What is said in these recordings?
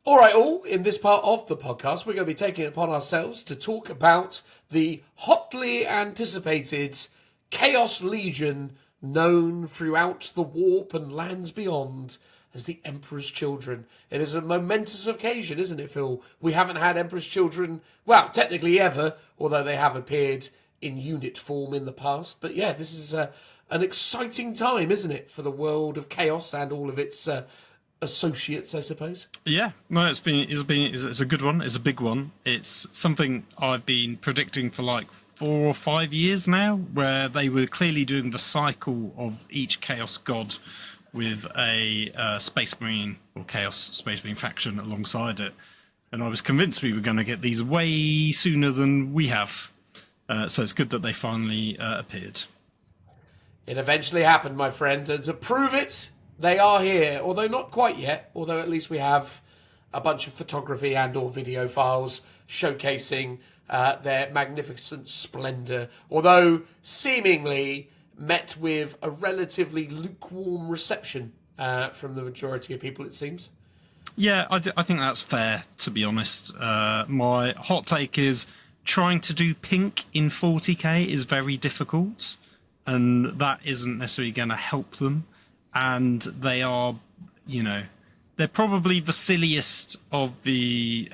All right, all, in this part of the podcast, we're going to be taking it upon ourselves to talk about the hotly anticipated Chaos Legion known throughout the warp and lands beyond as the Emperor's Children. It is a momentous occasion, isn't it, Phil? We haven't had Emperor's Children, well, technically ever, although they have appeared in unit form in the past. But yeah, this is an exciting time, isn't it, for the world of Chaos and all of its associates, I suppose. Yeah, no, it's a good one. It's a big one. It's something I've been predicting for like 4 or 5 years now, where they were clearly doing the cycle of each Chaos God with a Space Marine or Chaos Space Marine faction alongside it, and I was convinced we were going to get these way sooner than we have. So it's good that they finally appeared. It eventually happened, my friend, and to prove it, they are here, although not quite yet, although at least we have a bunch of photography and or video files showcasing their magnificent splendour, although seemingly met with a relatively lukewarm reception from the majority of people, it seems. Yeah, I think that's fair, to be honest. My hot take is trying to do pink in 40k is very difficult, and that isn't necessarily going to help them. And they are, they're probably the silliest of the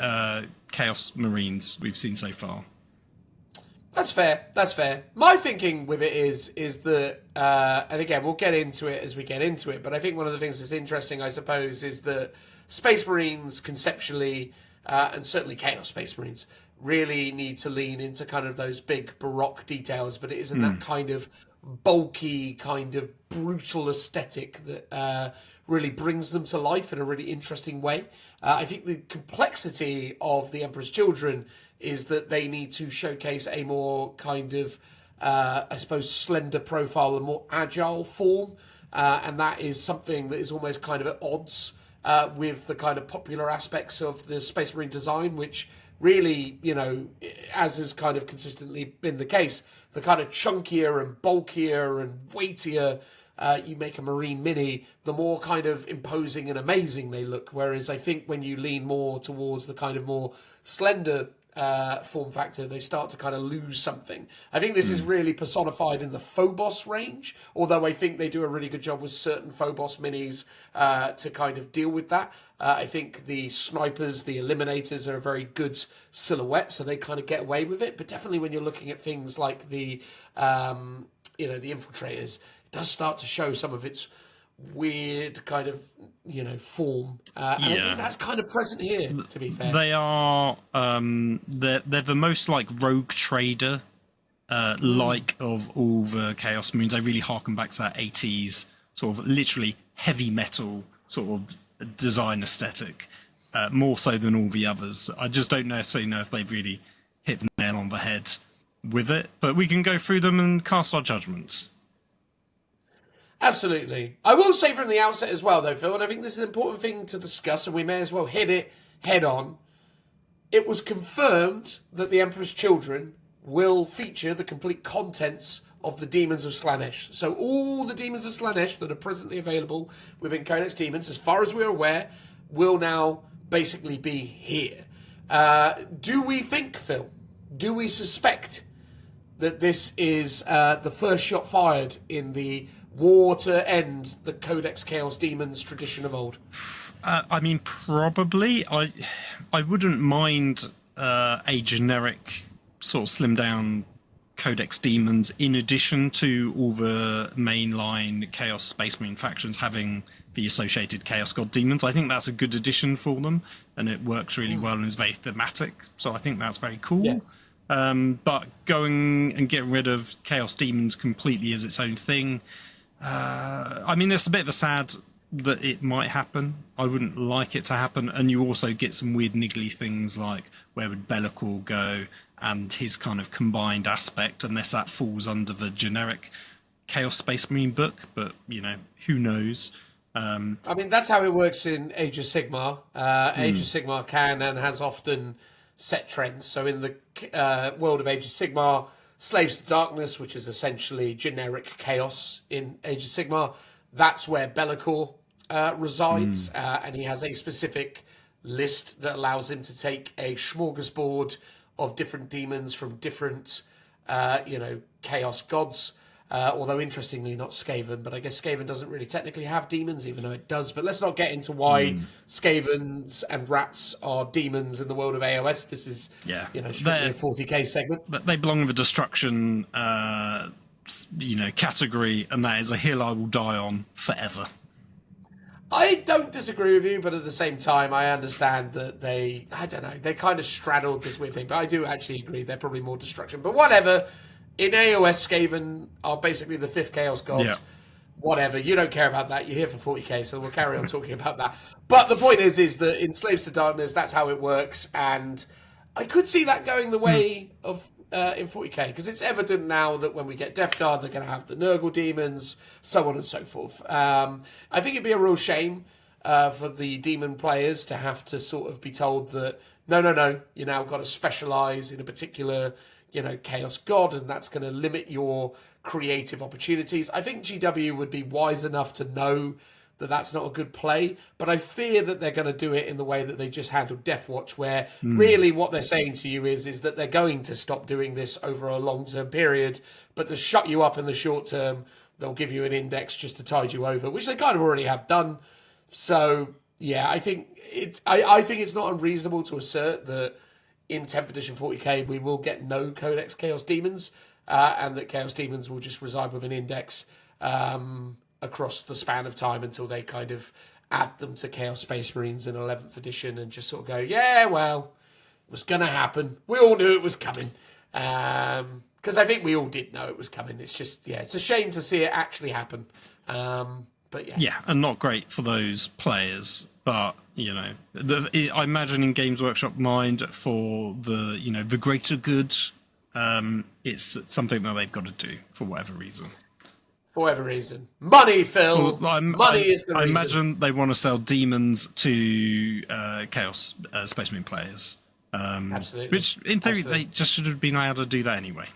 Chaos Marines we've seen so far. That's fair. That's fair. My thinking with it is that, and again, we'll get into it as we get into it, but I think one of the things that's interesting, I suppose, is that Space Marines conceptually, and certainly Chaos Space Marines, really need to lean into kind of those big Baroque details, but it isn't that kind of bulky, kind of brutal aesthetic that really brings them to life in a really interesting way. I think the complexity of the Emperor's Children is that they need to showcase a more kind of, I suppose, slender profile, a more agile form, and that is something that is almost kind of at odds with the kind of popular aspects of the Space Marine design, which really, as has kind of consistently been the case, the kind of chunkier and bulkier and weightier you make a Marine Mini, the more kind of imposing and amazing they look. Whereas I think when you lean more towards the kind of more slender form factor, they start to kind of lose something. I think this is really personified in the Phobos range, although I think they do a really good job with certain Phobos minis to kind of deal with that. I think the snipers, the eliminators are a very good silhouette, so they kind of get away with it. But definitely when you're looking at things like the infiltrators, it does start to show some of its weird kind of form, and I think that's kind of present here, to be fair. They are they're the most like rogue trader like of all the Chaos Marines. They really harken back to that 80s sort of literally heavy metal sort of design aesthetic, more so than all the others. I just don't necessarily know if they've really hit the nail on the head with it, but we can go through them and cast our judgments. Absolutely. I will say from the outset as well, though, Phil, and I think this is an important thing to discuss, and we may as well hit it head on. It was confirmed that the Emperor's Children will feature the complete contents of the Demons of Slaanesh. So all the Demons of Slaanesh that are presently available within Codex Demons, as far as we're aware, will now basically be here. Do we think, Phil, do we suspect that this is the first shot fired in the war to end the Codex Chaos Demons tradition of old? I mean, probably. I wouldn't mind a generic sort of slimmed down Codex Demons in addition to all the mainline Chaos Space Marine factions having the associated Chaos God Demons. I think that's a good addition for them, and it works really well and is very thematic. So I think that's very cool. Yeah. But going and getting rid of Chaos Demons completely as its own thing, I mean, there's a bit of a sad that it might happen. I wouldn't like it to happen. And you also get some weird niggly things like where would Bellicor go and his kind of combined aspect, unless that falls under the generic Chaos Space Marine book. But, who knows? I mean, that's how it works in Age of Sigmar. Age of Sigmar can and has often set trends. So in the world of Age of Sigmar, Slaves to Darkness, which is essentially generic chaos in Age of Sigmar, that's where Bellicor resides, and he has a specific list that allows him to take a smorgasbord of different demons from different, chaos gods. Although interestingly, not Skaven, but I guess Skaven doesn't really technically have demons, even though it does. But let's not get into why Skavens and rats are demons in the world of AOS. This is, strictly a 40k segment. They belong in the destruction, category, and that is a hill I will die on forever. I don't disagree with you, but at the same time, I understand that they kind of straddled this weird thing. But I do actually agree they're probably more destruction. But whatever. In AOS, Skaven are basically the 5th Chaos God. Yeah. Whatever. You don't care about that. You're here for 40k, so we'll carry on talking about that. But the point is that in Slaves to Darkness, that's how it works. And I could see that going the way of in 40k, because it's evident now that when we get Death Guard, they're going to have the Nurgle demons, so on and so forth. I think it'd be a real shame for the demon players to have to sort of be told that, no, you now got to specialise in a particular Chaos God, and that's going to limit your creative opportunities. I think GW would be wise enough to know that that's not a good play, but I fear that they're going to do it in the way that they just handled Deathwatch, where really what they're saying to you is that they're going to stop doing this over a long-term period, but to shut you up in the short term, they'll give you an index just to tide you over, which they kind of already have done. So, yeah, I think it's not unreasonable to assert that in 10th edition 40k, we will get no Codex Chaos Demons, and that Chaos Demons will just reside with an index across the span of time until they kind of add them to Chaos Space Marines in 11th edition and just sort of go, yeah, well, it was going to happen. We all knew it was coming. Because I think we all did know it was coming. It's just, it's a shame to see it actually happen. But yeah. Yeah, and not great for those players. But, I imagine in Games Workshop mind for the greater good, it's something that they've got to do for whatever reason. For whatever reason. Money, Phil! Money is the reason. I imagine they want to sell demons to Chaos Space Marine players. Absolutely. Which, in theory, they just should have been able to do that anyway.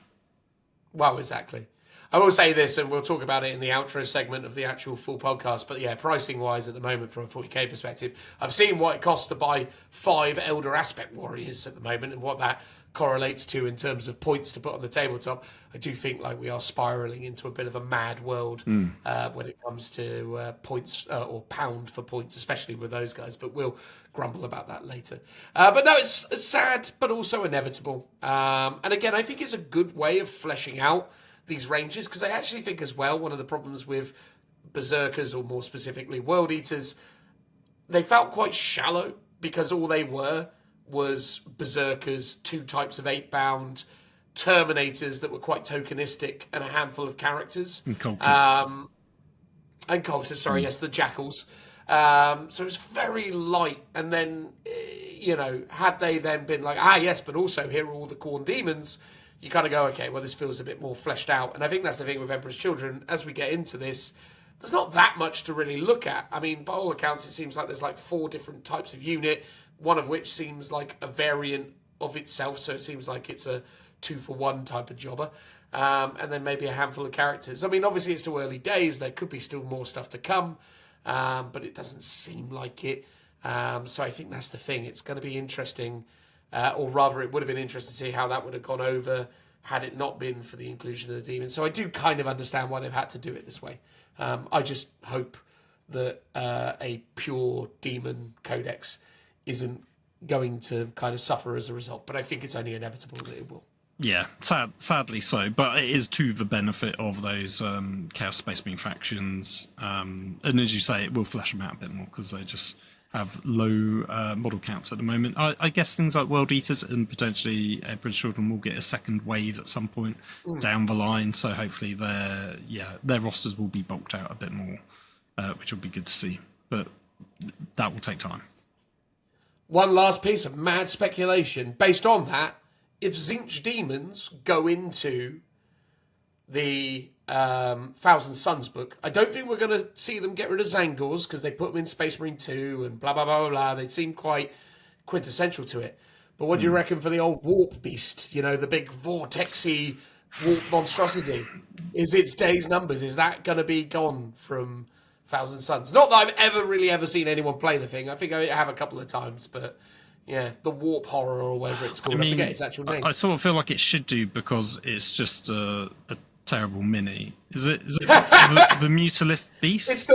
Well, exactly. I will say this, and we'll talk about it in the outro segment of the actual full podcast, but yeah, pricing-wise at the moment from a 40k perspective, I've seen what it costs to buy 5 Elder Aspect Warriors at the moment and what that correlates to in terms of points to put on the tabletop. I do think we are spiralling into a bit of a mad world when it comes to points or pound for points, especially with those guys, but we'll grumble about that later. But no, it's sad, but also inevitable. And again, I think it's a good way of fleshing out these ranges, because I actually think as well, one of the problems with Berserkers, or more specifically World Eaters, they felt quite shallow because all they were was Berserkers, 2 types of 8-bound, Terminators that were quite tokenistic, and a handful of characters. And Cultists. Yes, the Jackals. So it's very light. And then, had they then been like, yes, but also here are all the Khorne demons, you kind of go, okay, well, this feels a bit more fleshed out. And I think that's the thing with Emperor's Children. As we get into this, there's not that much to really look at. I mean, by all accounts, it seems like there's 4 different types of unit, one of which seems like a variant of itself. So it seems like it's a 2-for-1 type of jobber. And then maybe a handful of characters. I mean, obviously, it's still early days. There could be still more stuff to come. But it doesn't seem like it. So I think that's the thing. It's going to be interesting. Or rather, it would have been interesting to see how that would have gone over had it not been for the inclusion of the demons. So I do kind of understand why they've had to do it this way. I just hope that a pure demon codex isn't going to kind of suffer as a result. But I think it's only inevitable that it will. Yeah, sadly so. But it is to the benefit of those Chaos Space Marine factions. And as you say, it will flesh them out a bit more because they just have low model counts at the moment. I guess things like World Eaters and potentially British Children will get a second wave at some point down the line. So hopefully their rosters will be bulked out a bit more, which will be good to see. But that will take time. One last piece of mad speculation. Based on that, if Tzeentch demons go into the Thousand Suns book, I don't think we're going to see them get rid of Zangors because they put them in Space Marine 2 and blah, blah, blah, blah, blah. They seem quite quintessential to it. But what do you reckon for the old warp beast? The big vortexy warp monstrosity. Is its days numbered? Is that going to be gone from Thousand Suns. Not that I've ever seen anyone play the thing. I think I have a couple of times, but yeah, the Warp Horror or whatever it's called. I forget its actual name. I sort of feel like it should do because it's just a terrible mini. Is it the Mutalith Beast?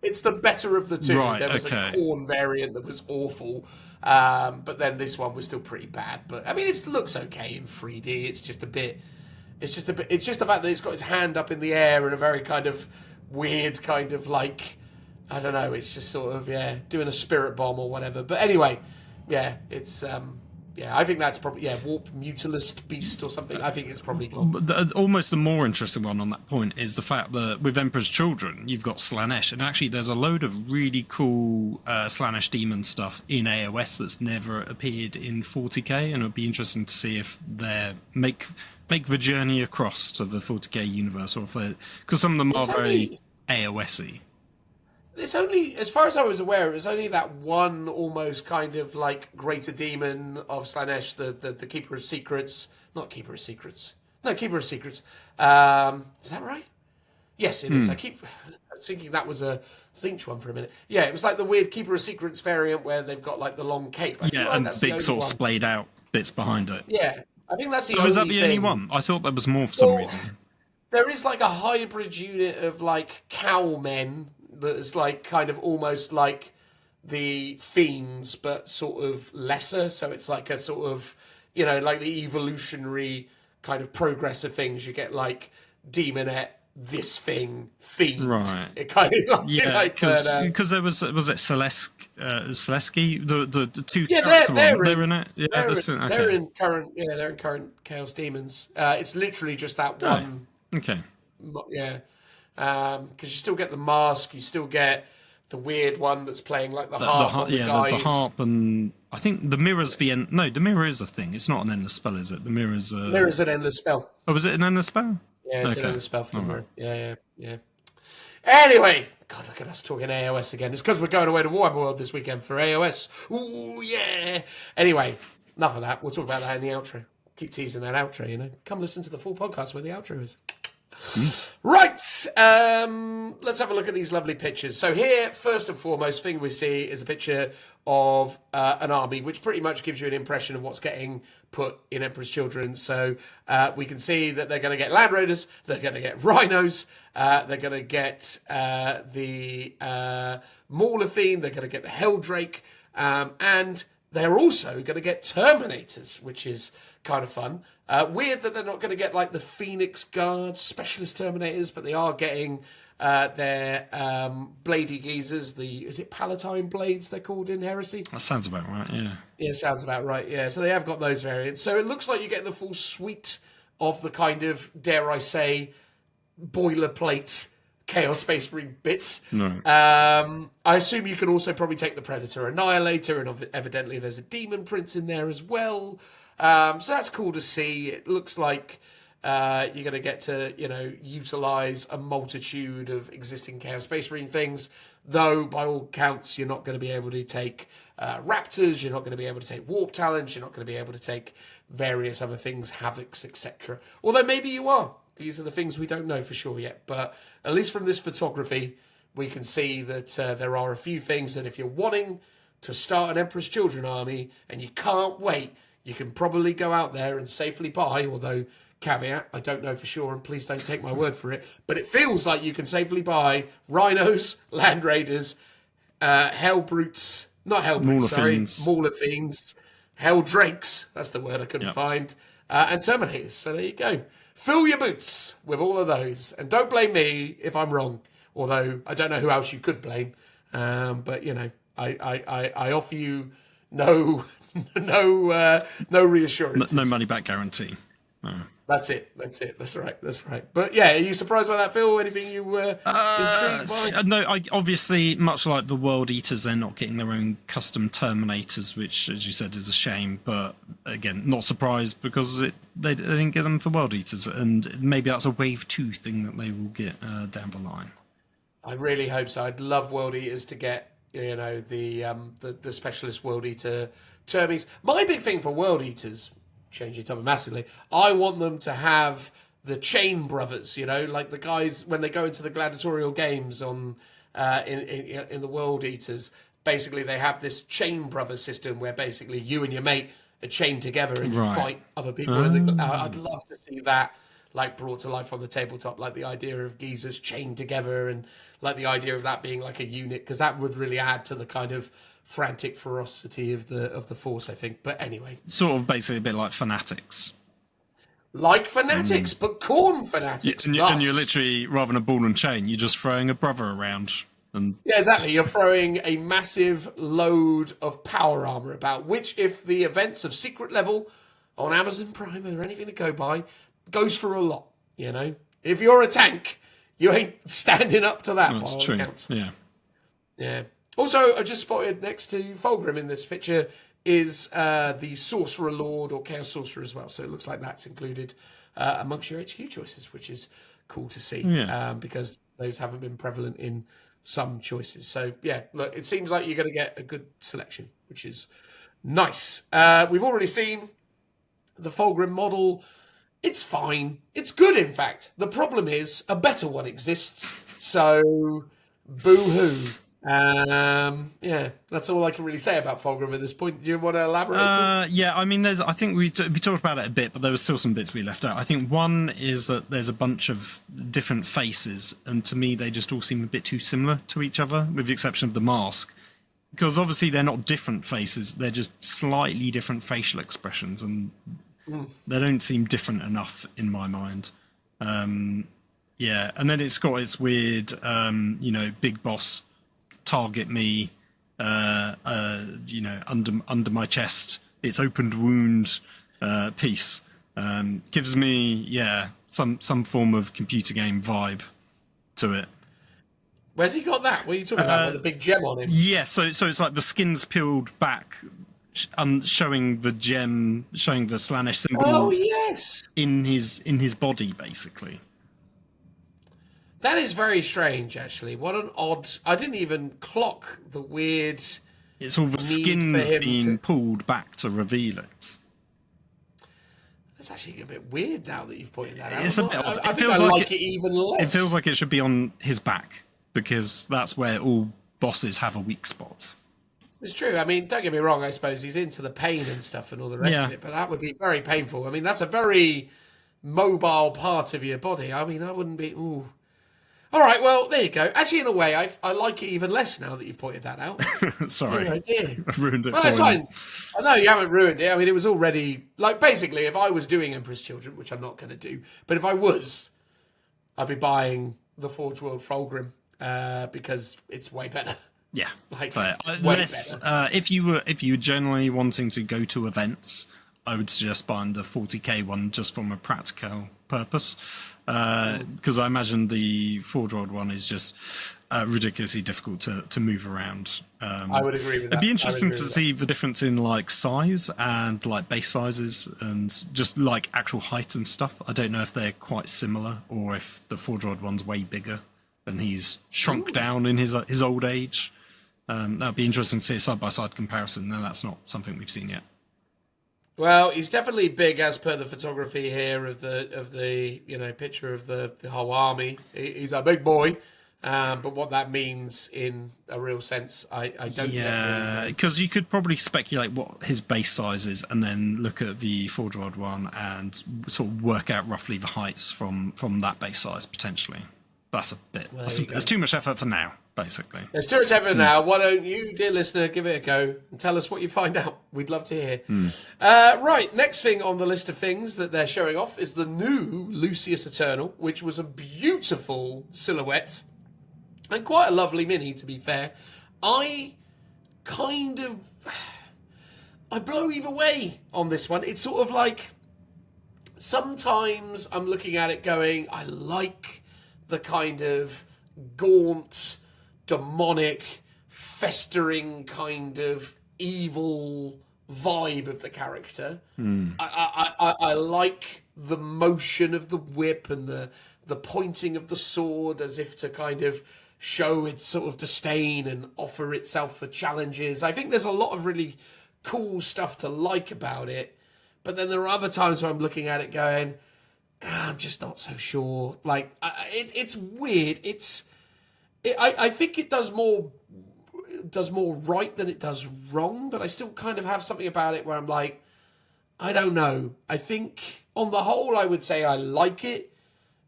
It's the better of the two. Right, there was a Corn variant that was awful, but then this one was still pretty bad. But I mean, it looks okay in 3D. It's just the fact that it's got its hand up in the air in a very kind of weird kind of like, I don't know. It's just sort of doing a spirit bomb or whatever. But anyway, yeah, it's I think that's probably Warp Mutalist Beast or something. I think it's probably gone. Almost the more interesting one on that point is the fact that with Emperor's Children, you've got Slaanesh, and actually there's a load of really cool Slaanesh demon stuff in AOS that's never appeared in 40k, and it'll be interesting to see if they make the journey across to the 40k universe, or if they, because some of them are very AOS-y. It's only, as far as I was aware, it was only that one almost kind of like greater demon of Slaanesh, the Keeper of Secrets. Not Keeper of Secrets. No, Keeper of Secrets. Is that right? Yes, it is. I was thinking that was a Zinch one for a minute. Yeah, it was like the weird Keeper of Secrets variant where they've got like the long cape. And big sort of splayed out bits behind it. Yeah, I think that's the only thing. Was that the only one? I thought there was more for some reason. There is like a hybrid unit of like cowmen that's like kind of almost like the Fiends, but sort of lesser. So it's like a sort of, like the evolutionary kind of progress of things. You get like Demonette, this thing, Fiend. Right. It kind of because there was it Celesky, the two they're in it. Yeah, they're in current Chaos Demons. It's literally just that one. Okay. Yeah. Because you still get the mask, you still get the weird one that's playing like the harp. There's a harp, and I think the mirror's the end. No, the mirror is a thing. It's not an endless spell, is it? The mirror's an endless spell. Oh, was it an endless spell? Yeah, it's an endless spell for the mirror. Yeah. Anyway, God, look at us talking AOS again. It's because we're going away to Warhammer World this weekend for AOS. Ooh, yeah. Anyway, enough of that. We'll talk about that in the outro. Keep teasing that outro, Come listen to the full podcast where the outro is. Right, let's have a look at these lovely pictures. So here, first and foremost, thing we see is a picture of an army, which pretty much gives you an impression of what's getting put in Emperor's Children. So we can see that they're going to get Land Raiders, they're going to get Rhinos, they're going to get the Mauler Fiend, they're going to get the Helldrake, and they're also going to get Terminators, which is kind of fun. Weird that they're not going to get like the Phoenix Guard Specialist Terminators, but they are getting their Bladey Geezers. Is it Palatine Blades they're called in Heresy? That sounds about right, yeah. Yeah, sounds about right, yeah. So they have got those variants. So it looks like you're getting the full suite of the kind of, dare I say, boilerplate Chaos Space Marine bits. No. I assume you can also probably take the Predator Annihilator, and evidently there's a Demon Prince in there as well. So that's cool to see. It looks like you're going to get to, utilize a multitude of existing Chaos Space Marine things, though by all counts, you're not going to be able to take Raptors, you're not going to be able to take Warp Talons, you're not going to be able to take various other things, Havocs, etc. Although maybe you are. These are the things we don't know for sure yet. But at least from this photography, we can see that there are a few things that if you're wanting to start an Emperor's Children army and you can't wait, you can probably go out there and safely buy, although, caveat, I don't know for sure, and please don't take my word for it, but it feels like you can safely buy Rhinos, Land Raiders, Hellbrutes, not Hellbrutes, Mauler Fiends, Helldrakes, that's the word I couldn't find, and Terminators. So there you go. Fill your boots with all of those. And don't blame me if I'm wrong, although I don't know who else you could blame. But, I offer you no reassurance. No money back guarantee. That's it. That's right. But yeah, are you surprised by that, Phil? Anything you were intrigued by? No, obviously, much like the World Eaters, they're not getting their own custom Terminators, which, as you said, is a shame. But again, not surprised because they didn't get them for World Eaters, and maybe that's a Wave 2 thing that they will get down the line. I really hope so. I'd love World Eaters to get the specialist World Eater Termies. My big thing for World Eaters, change your topic massively, I want them to have the Chain Brothers, like the guys when they go into the gladiatorial games on in the World Eaters. Basically, they have this chain brother system where basically you and your mate are chained together and you Right. fight other people. I'd love to see that like brought to life on the tabletop, like the idea of geezers chained together and like the idea of that being like a unit, because that would really add to the kind of frantic ferocity of the force, I think. But anyway, Sort of basically a bit like Fanatics. like Fanatics, but Corn Fanatics. And you're literally, rather than a ball and chain, you're just throwing a brother around. And Yeah, exactly. You're throwing a massive load of power armor about, which, if the events of Secret Level on Amazon Prime or anything to go by, goes for a lot. You know, if you're a tank, you ain't standing up to that. that's true. Yeah. Yeah. Also, I just spotted next to Fulgrim in this picture is the Sorcerer Lord or Chaos Sorcerer as well. So it looks like that's included amongst your HQ choices, which is cool to see because those haven't been prevalent in some choices. So yeah, look, it seems like you're going to get a good selection, which is nice. We've already seen the Fulgrim model. It's fine. It's good, in fact. The problem is a better one exists. So boo-hoo. Yeah, that's all I can really say about Fulgrim at this point. Do you want to elaborate? Yeah, I mean, I think we talked about it a bit, but there was still some bits we left out. I think one is that there's a bunch of different faces, and to me, they just all seem a bit too similar to each other, with the exception of the mask. Because obviously they're not different faces, they're just slightly different facial expressions, and they don't seem different enough in my mind. Yeah, and then it's got its weird, big boss, target me, under my chest, its opened wound piece. Gives me, some form of computer game vibe to it. Where's he got that? What are you talking about? With the big gem on him? Yeah, so it's like the skin's peeled back, showing the gem, showing the Slaanesh symbol. Oh yes, in his body, basically. That is very strange, actually. What an odd... I didn't even clock the weird... It's all the skin's been pulled back to reveal it. That's actually a bit weird now that you've pointed that out. It's a bit odd. I think I like it even less. It feels like it should be on his back, because that's where all bosses have a weak spot. It's true. I mean, don't get me wrong, I suppose he's into the pain and stuff and all the rest of it, but that would be very painful. I mean, that's a very mobile part of your body. I mean, I wouldn't be... Ooh. All right, well, there you go. Actually, in a way, I like it even less now that you've pointed that out. Sorry. I've ruined it. Well, that's fine. I know you haven't ruined it. I mean, it was already... Like, basically, if I was doing Emperor's Children, which I'm not going to do, but if I was, I'd be buying the Forge World Fulgrim because it's way better. Yeah. Like, way better. If you were generally wanting to go to events, I would suggest buying the 40k one just from a practical purpose. Because I imagine the Forge World one is just ridiculously difficult to move around. I would agree with that. It'd be interesting to see the difference in like size and like base sizes and just like actual height and stuff. I don't know if they're quite similar or if the Forge World one's way bigger and he's shrunk down in his old age. That'd be interesting to see a side-by-side comparison. No, that's not something we've seen yet. Well, he's definitely big as per the photography here of the picture of the whole army. He's a big boy, but what that means in a real sense, I don't. Yeah, because you could probably speculate what his base size is, and then look at the Forge World one and sort of work out roughly the heights from that base size potentially. That's a bit. Well, that's too much effort for now. Basically, there's too much effort now. Why don't you, dear listener, give it a go and tell us what you find out? We'd love to hear. Right, next thing on the list of things that they're showing off is the new Lucius Eternal, which was a beautiful silhouette and quite a lovely mini, to be fair. I blow either way on this one. It's sort of like sometimes I'm looking at it going, I like the kind of gaunt, demonic, festering kind of evil vibe of the character. I like the motion of the whip and the pointing of the sword as if to kind of show its sort of disdain and offer itself for challenges. I think there's a lot of really cool stuff to like about it, but then there are other times where I'm looking at it going, I'm just not so sure. Like, it's weird. I think it does more right than it does wrong, but I still kind of have something about it where I'm like, I don't know. I think on the whole, I would say I like it,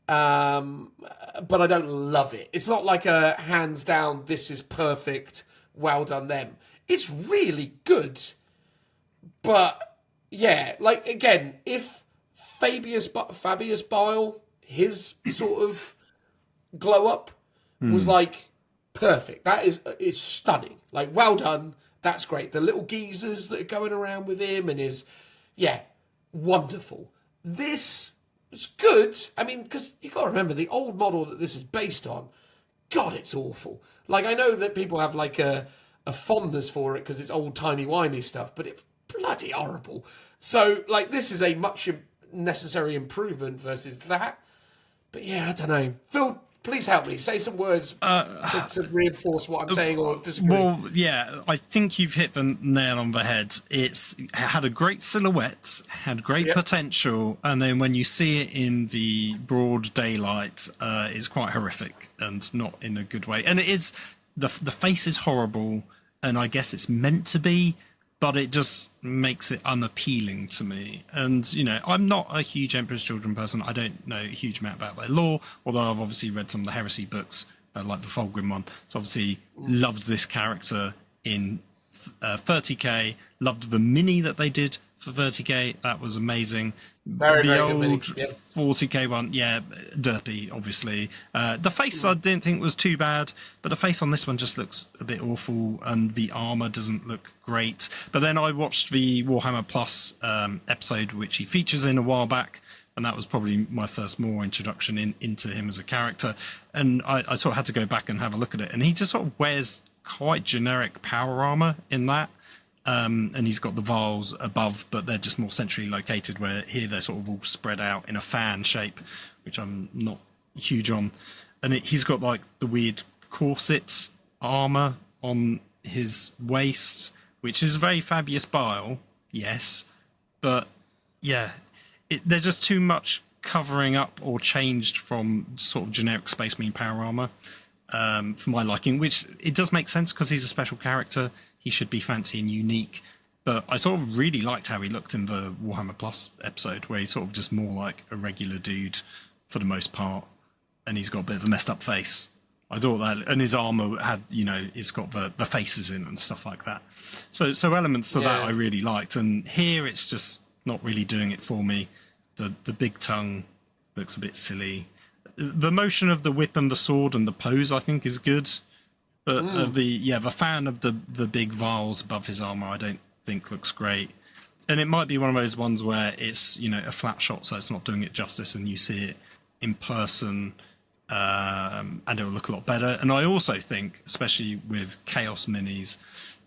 but I don't love it. It's not like a hands down, this is perfect, well done them. It's really good, but yeah, like again, if Fabius Bile, his sort of glow up was like perfect. That is, it's stunning. Like, well done. That's great. The little geezers that are going around with him and his, yeah, wonderful. This is good. I mean, because you got to remember the old model that this is based on. God, it's awful. Like, I know that people have like a fondness for it because it's old timey wimey stuff, but it's bloody horrible. So, like, this is a much necessary improvement versus that. But yeah, I don't know. Phil, please help me. Say some words to reinforce what I'm saying or disagree. Well, yeah, I think you've hit the nail on the head. It had a great silhouette, had great potential, and then when you see it in the broad daylight, it's quite horrific and not in a good way. And it is, the face is horrible, and I guess it's meant to be, but it just makes it unappealing to me. And, you know, I'm not a huge Emperor's Children person. I don't know a huge amount about their lore, although I've obviously read some of the Heresy books, like the Fulgrim one. So obviously loved this character in 30k, loved the mini that they did for 30k. That was amazing. The old 40k one, yeah, derpy, obviously. The face I didn't think was too bad, but the face on this one just looks a bit awful, and the armor doesn't look great. But then I watched the Warhammer Plus episode, which he features in a while back, and that was probably my first more introduction into him as a character. And I sort of had to go back and have a look at it, and he just sort of wears quite generic power armor in that. And he's got the vials above, but they're just more centrally located, where here they're sort of all spread out in a fan shape, which I'm not huge on. And he's got like the weird corset armor on his waist, which is very Fabius Bile, yes. But yeah, there's just too much covering up or changed from sort of generic Space Marine power armor for my liking, which it does make sense because he's a special character. He should be fancy and unique, but I sort of really liked how he looked in the Warhammer Plus episode, where he's sort of just more like a regular dude for the most part, and he's got a bit of a messed up face. I thought that, and his armor had, you know, it's got the faces in and stuff like that. So elements of that I really liked, and here it's just not really doing it for me. The big tongue looks a bit silly. The motion of the whip and the sword and the pose, I think, is good. But the fan of the big vials above his armor, I don't think looks great. And it might be one of those ones where it's, you know, a flat shot, so it's not doing it justice, and you see it in person, and it'll look a lot better. And I also think, especially with Chaos Minis,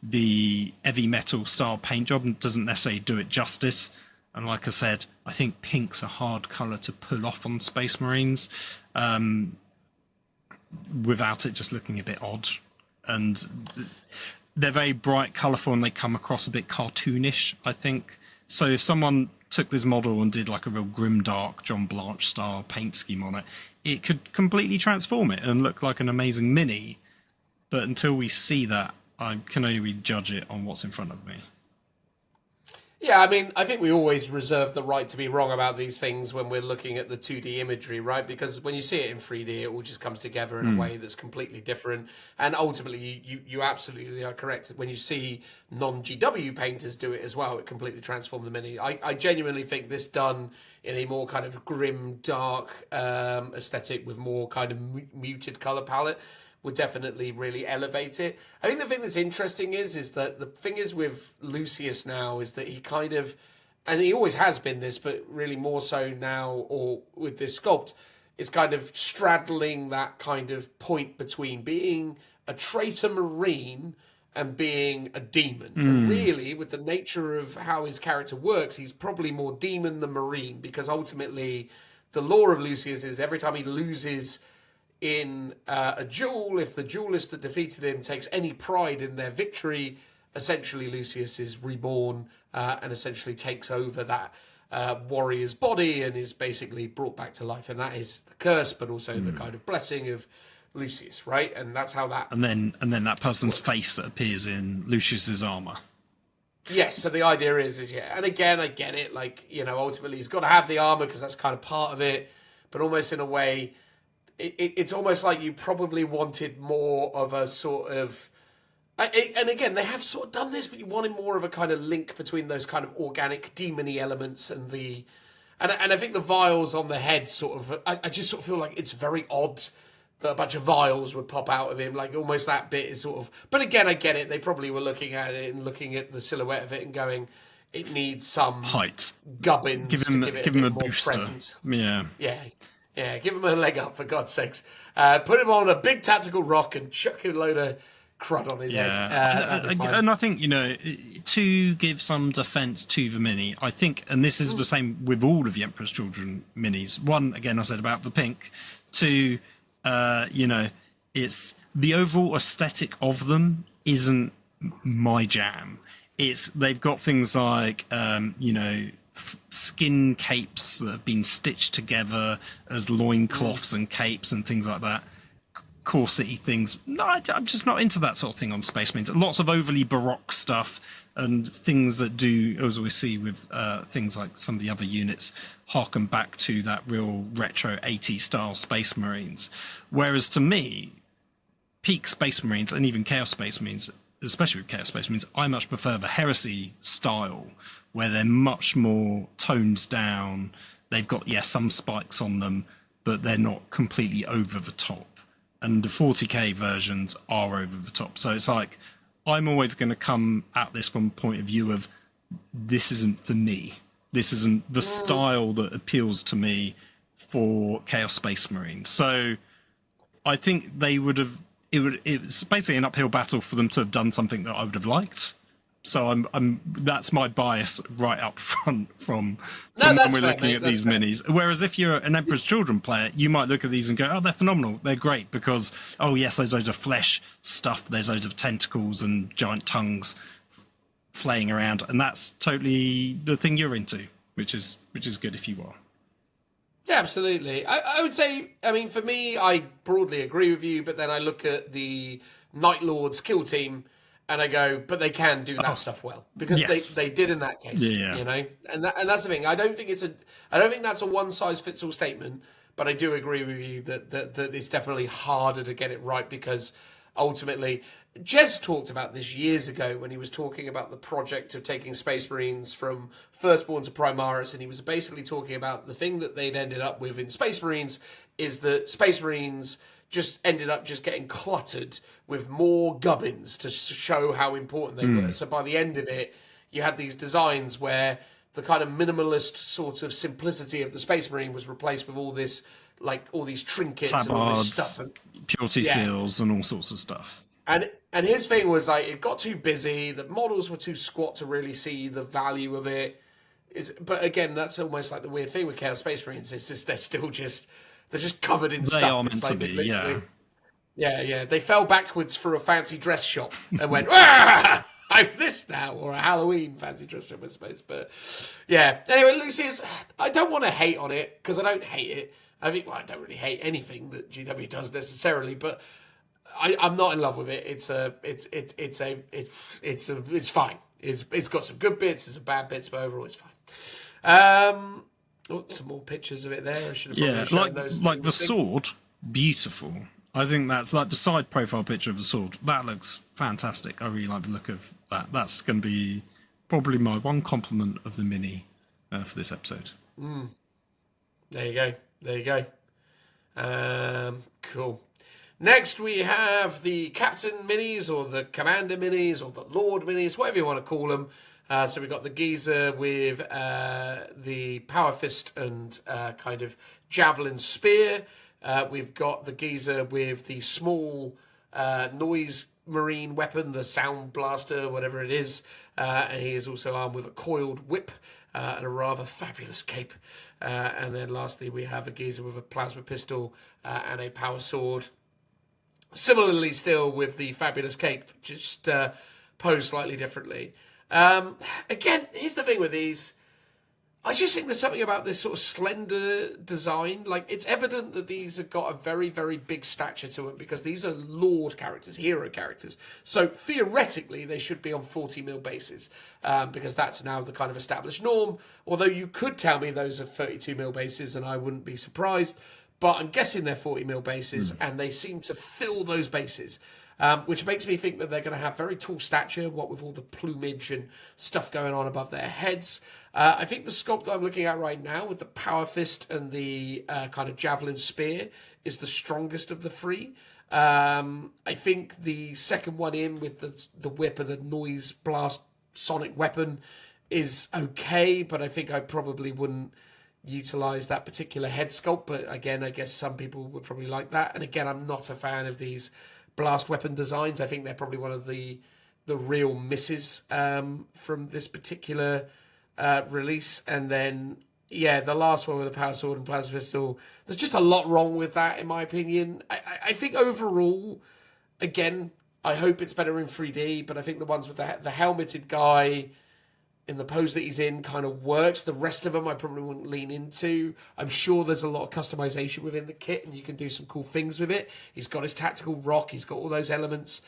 the heavy metal style paint job doesn't necessarily do it justice. And like I said, I think pink's a hard colour to pull off on Space Marines, without it just looking a bit odd. And they're very bright, colourful, and they come across a bit cartoonish, I think. So if someone took this model and did like a real grimdark John Blanche style paint scheme on it, it could completely transform it and look like an amazing mini. But until we see that, I can only judge it on what's in front of me. Yeah, I mean, I think we always reserve the right to be wrong about these things when we're looking at the 2D imagery, right? Because when you see it in 3D, it all just comes together in a way that's completely different. And ultimately, you absolutely are correct. When you see non-GW painters do it as well, it completely transforms the mini. I genuinely think this done in a more kind of grim, dark aesthetic with more kind of muted colour palette would definitely really elevate it. I think the thing that's interesting is that the thing is with Lucius now is that he kind of, and he always has been this, but really more so now, or with this sculpt, is kind of straddling that kind of point between being a traitor marine and being a demon. And really, with the nature of how his character works, he's probably more demon than marine, because ultimately the lore of Lucius is every time he loses in a duel, if the duelist that defeated him takes any pride in their victory, essentially Lucius is reborn and essentially takes over that warrior's body and is basically brought back to life. And that is the curse, but also the kind of blessing of Lucius, right? And that's how that. And then that person's face that appears in Lucius's armor. Yes, so the idea is yeah, and again, I get it. Like, ultimately he's got to have the armor because that's kind of part of it, but almost in a way, it's almost like you probably wanted more of a sort of. And again, they have sort of done this, but you wanted more of a kind of link between those kind of organic demony elements and the. And I think the vials on the head sort of. I just sort of feel like it's very odd that a bunch of vials would pop out of him, like almost that bit is sort of. But again, I get it. They probably were looking at it and looking at the silhouette of it and going, it needs some height, gubbins give to give it a bit more booster. presence. Yeah. Give him a leg up for God's sakes. Put him on a big tactical rock and chuck a load of crud on his head. And I think, to give some defense to the mini, I think, and this is the same with all of the Emperor's Children minis. One, again, I said about the pink. Two, it's the overall aesthetic of them isn't my jam. They've got things like, skin capes that have been stitched together as loincloths and capes and things like that. Corsety things. No, I'm just not into that sort of thing on Space Marines. Lots of overly baroque stuff and things that do, as we see with things like some of the other units, harken back to that real retro 80s style Space Marines. Whereas to me, peak Space Marines and even Chaos Space Marines, especially with Chaos Space Marines, I much prefer the Heresy style, where they're much more toned down. They've got, some spikes on them, but they're not completely over the top. And the 40k versions are over the top. So it's like, I'm always going to come at this from a point of view of, this isn't for me. This isn't the style that appeals to me for Chaos Space Marine. So I think they would have, it's basically an uphill battle for them to have done something that I would have liked. So that's my bias right up front from when we're looking at these minis. Whereas if you're an Emperor's Children player, you might look at these and go, oh, they're phenomenal. They're great because, yes, there's loads of flesh stuff. There's loads of tentacles and giant tongues flaying around. And that's totally the thing you're into, which is good if you are. Yeah, absolutely. I would say, for me, I broadly agree with you, but then I look at the Night Lords kill team and I go, but they can do that stuff well because they did in that case, and that's the thing. I don't think that's a one size fits all statement, but I do agree with you that it's definitely harder to get it right because ultimately, Jez talked about this years ago when he was talking about the project of taking Space Marines from Firstborn to Primaris, and he was basically talking about the thing that they'd ended up with in Space Marines is that Space Marines just ended up just getting cluttered with more gubbins to show how important they were. So by the end of it, you had these designs where the kind of minimalist sort of simplicity of the Space Marine was replaced with all this, like all these trinkets tabards, and all this stuff. And, purity seals and all sorts of stuff. And his thing was like, it got too busy, the models were too squat to really see the value of it. But again, that's almost like the weird thing with Chaos Space Marines, it's just they're just covered in stuff. They are meant to be, Yeah. They fell backwards for a fancy dress shop and went, I'm this now, or a Halloween fancy dress shop, I suppose. But yeah. Anyway, Lucius, I don't want to hate on it because I don't hate it. I don't really hate anything that GW does necessarily, but I'm not in love with it. It's fine. It's got some good bits, there's some bad bits, but overall it's fine. Some more pictures of it there. I should have probably shown those. Like the sword, beautiful. I think that's like the side profile picture of the sword. That looks fantastic. I really like the look of that. That's going to be probably my one compliment of the mini for this episode. There you go. Cool. Next we have the Captain Minis or the Commander Minis or the Lord Minis, whatever you want to call them. So we've got the geezer with the Power Fist and kind of Javelin Spear. We've got the geezer with the small noise marine weapon, the Sound Blaster, whatever it is. And he is also armed with a coiled whip and a rather fabulous cape. And then lastly, we have a geezer with a plasma pistol and a power sword. Similarly, still with the fabulous cape, just posed slightly differently. Again, here's the thing with these. I just think there's something about this sort of slender design. Like, it's evident that these have got a very, very big stature to them because these are Lord characters, hero characters. So theoretically, they should be on 40mm bases because that's now the kind of established norm. Although you could tell me those are 32mm bases and I wouldn't be surprised. But I'm guessing they're 40mm bases and they seem to fill those bases. Which makes me think that they're going to have very tall stature, what with all the plumage and stuff going on above their heads. I think the sculpt that I'm looking at right now with the power fist and the kind of javelin spear is the strongest of the three. I think the second one in with the whip and the noise blast sonic weapon is okay, but I think I probably wouldn't utilize that particular head sculpt. But again, I guess some people would probably like that. And again, I'm not a fan of these blast weapon designs. I think they're probably one of the real misses from this particular release. And then, yeah, the last one with the power sword and plasma pistol, there's just a lot wrong with that, in my opinion. I think overall, again, I hope it's better in 3D, but I think the ones with the helmeted guy in the pose that he's in kind of works. The rest of them I probably wouldn't lean into. I'm sure there's a lot of customization within the kit and you can do some cool things with it. He's got his tactical rock. He's got all those elements.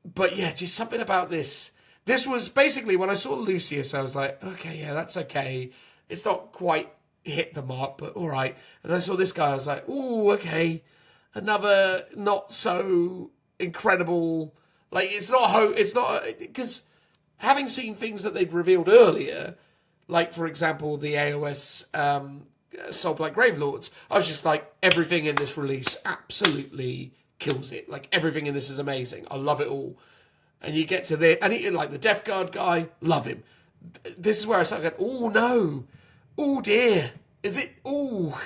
But yeah, just something about this. This was basically when I saw Lucius, I was like, okay, yeah, that's okay. It's not quite hit the mark, but all right. And I saw this guy, I was like, ooh, okay. Another not so incredible. Like, it's not, because having seen things that they'd revealed earlier, like, for example, the AOS Soulblight Gravelords, I was just like, everything in this release absolutely kills it. Like, everything in this is amazing. I love it all. And you get to like, the Death Guard guy, love him. This is where I started going, oh, no. Oh, dear. Is it? Oh,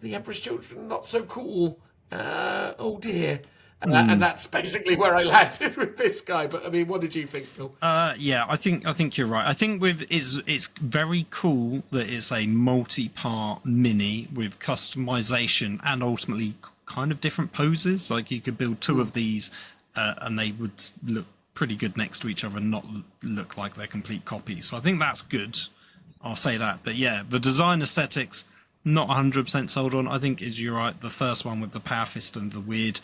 the Emperor's Children, not so cool. Oh, dear. And that's basically where I landed with this guy. But I mean, what did you think, Phil? Yeah, I think you're right. I think it's very cool that it's a multi-part mini with customization and ultimately kind of different poses. Like, you could build two of these, and they would look pretty good next to each other and not look like they're complete copies. So I think that's good. I'll say that. But yeah, the design aesthetics, not 100% sold on. I think, as you're right, the first one with the power fist and the weird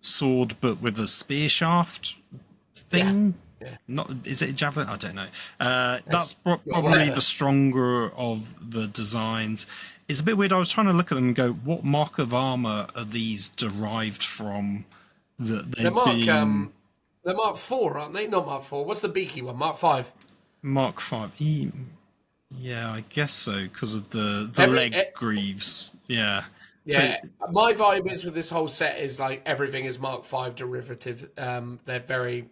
sword but with a spear shaft thing. Yeah. Not, is it a javelin? I don't know. That's probably the stronger of the designs. It's a bit weird. I was trying to look at them and go, what mark of armor are these derived from? They're Mark 4, aren't they? Not Mark 4. What's the beaky one? Mark 5. Mark 5. Yeah, I guess so, because of the leg greaves. Yeah. Yeah, my vibe is with this whole set is like everything is Mark 5 derivative. They're very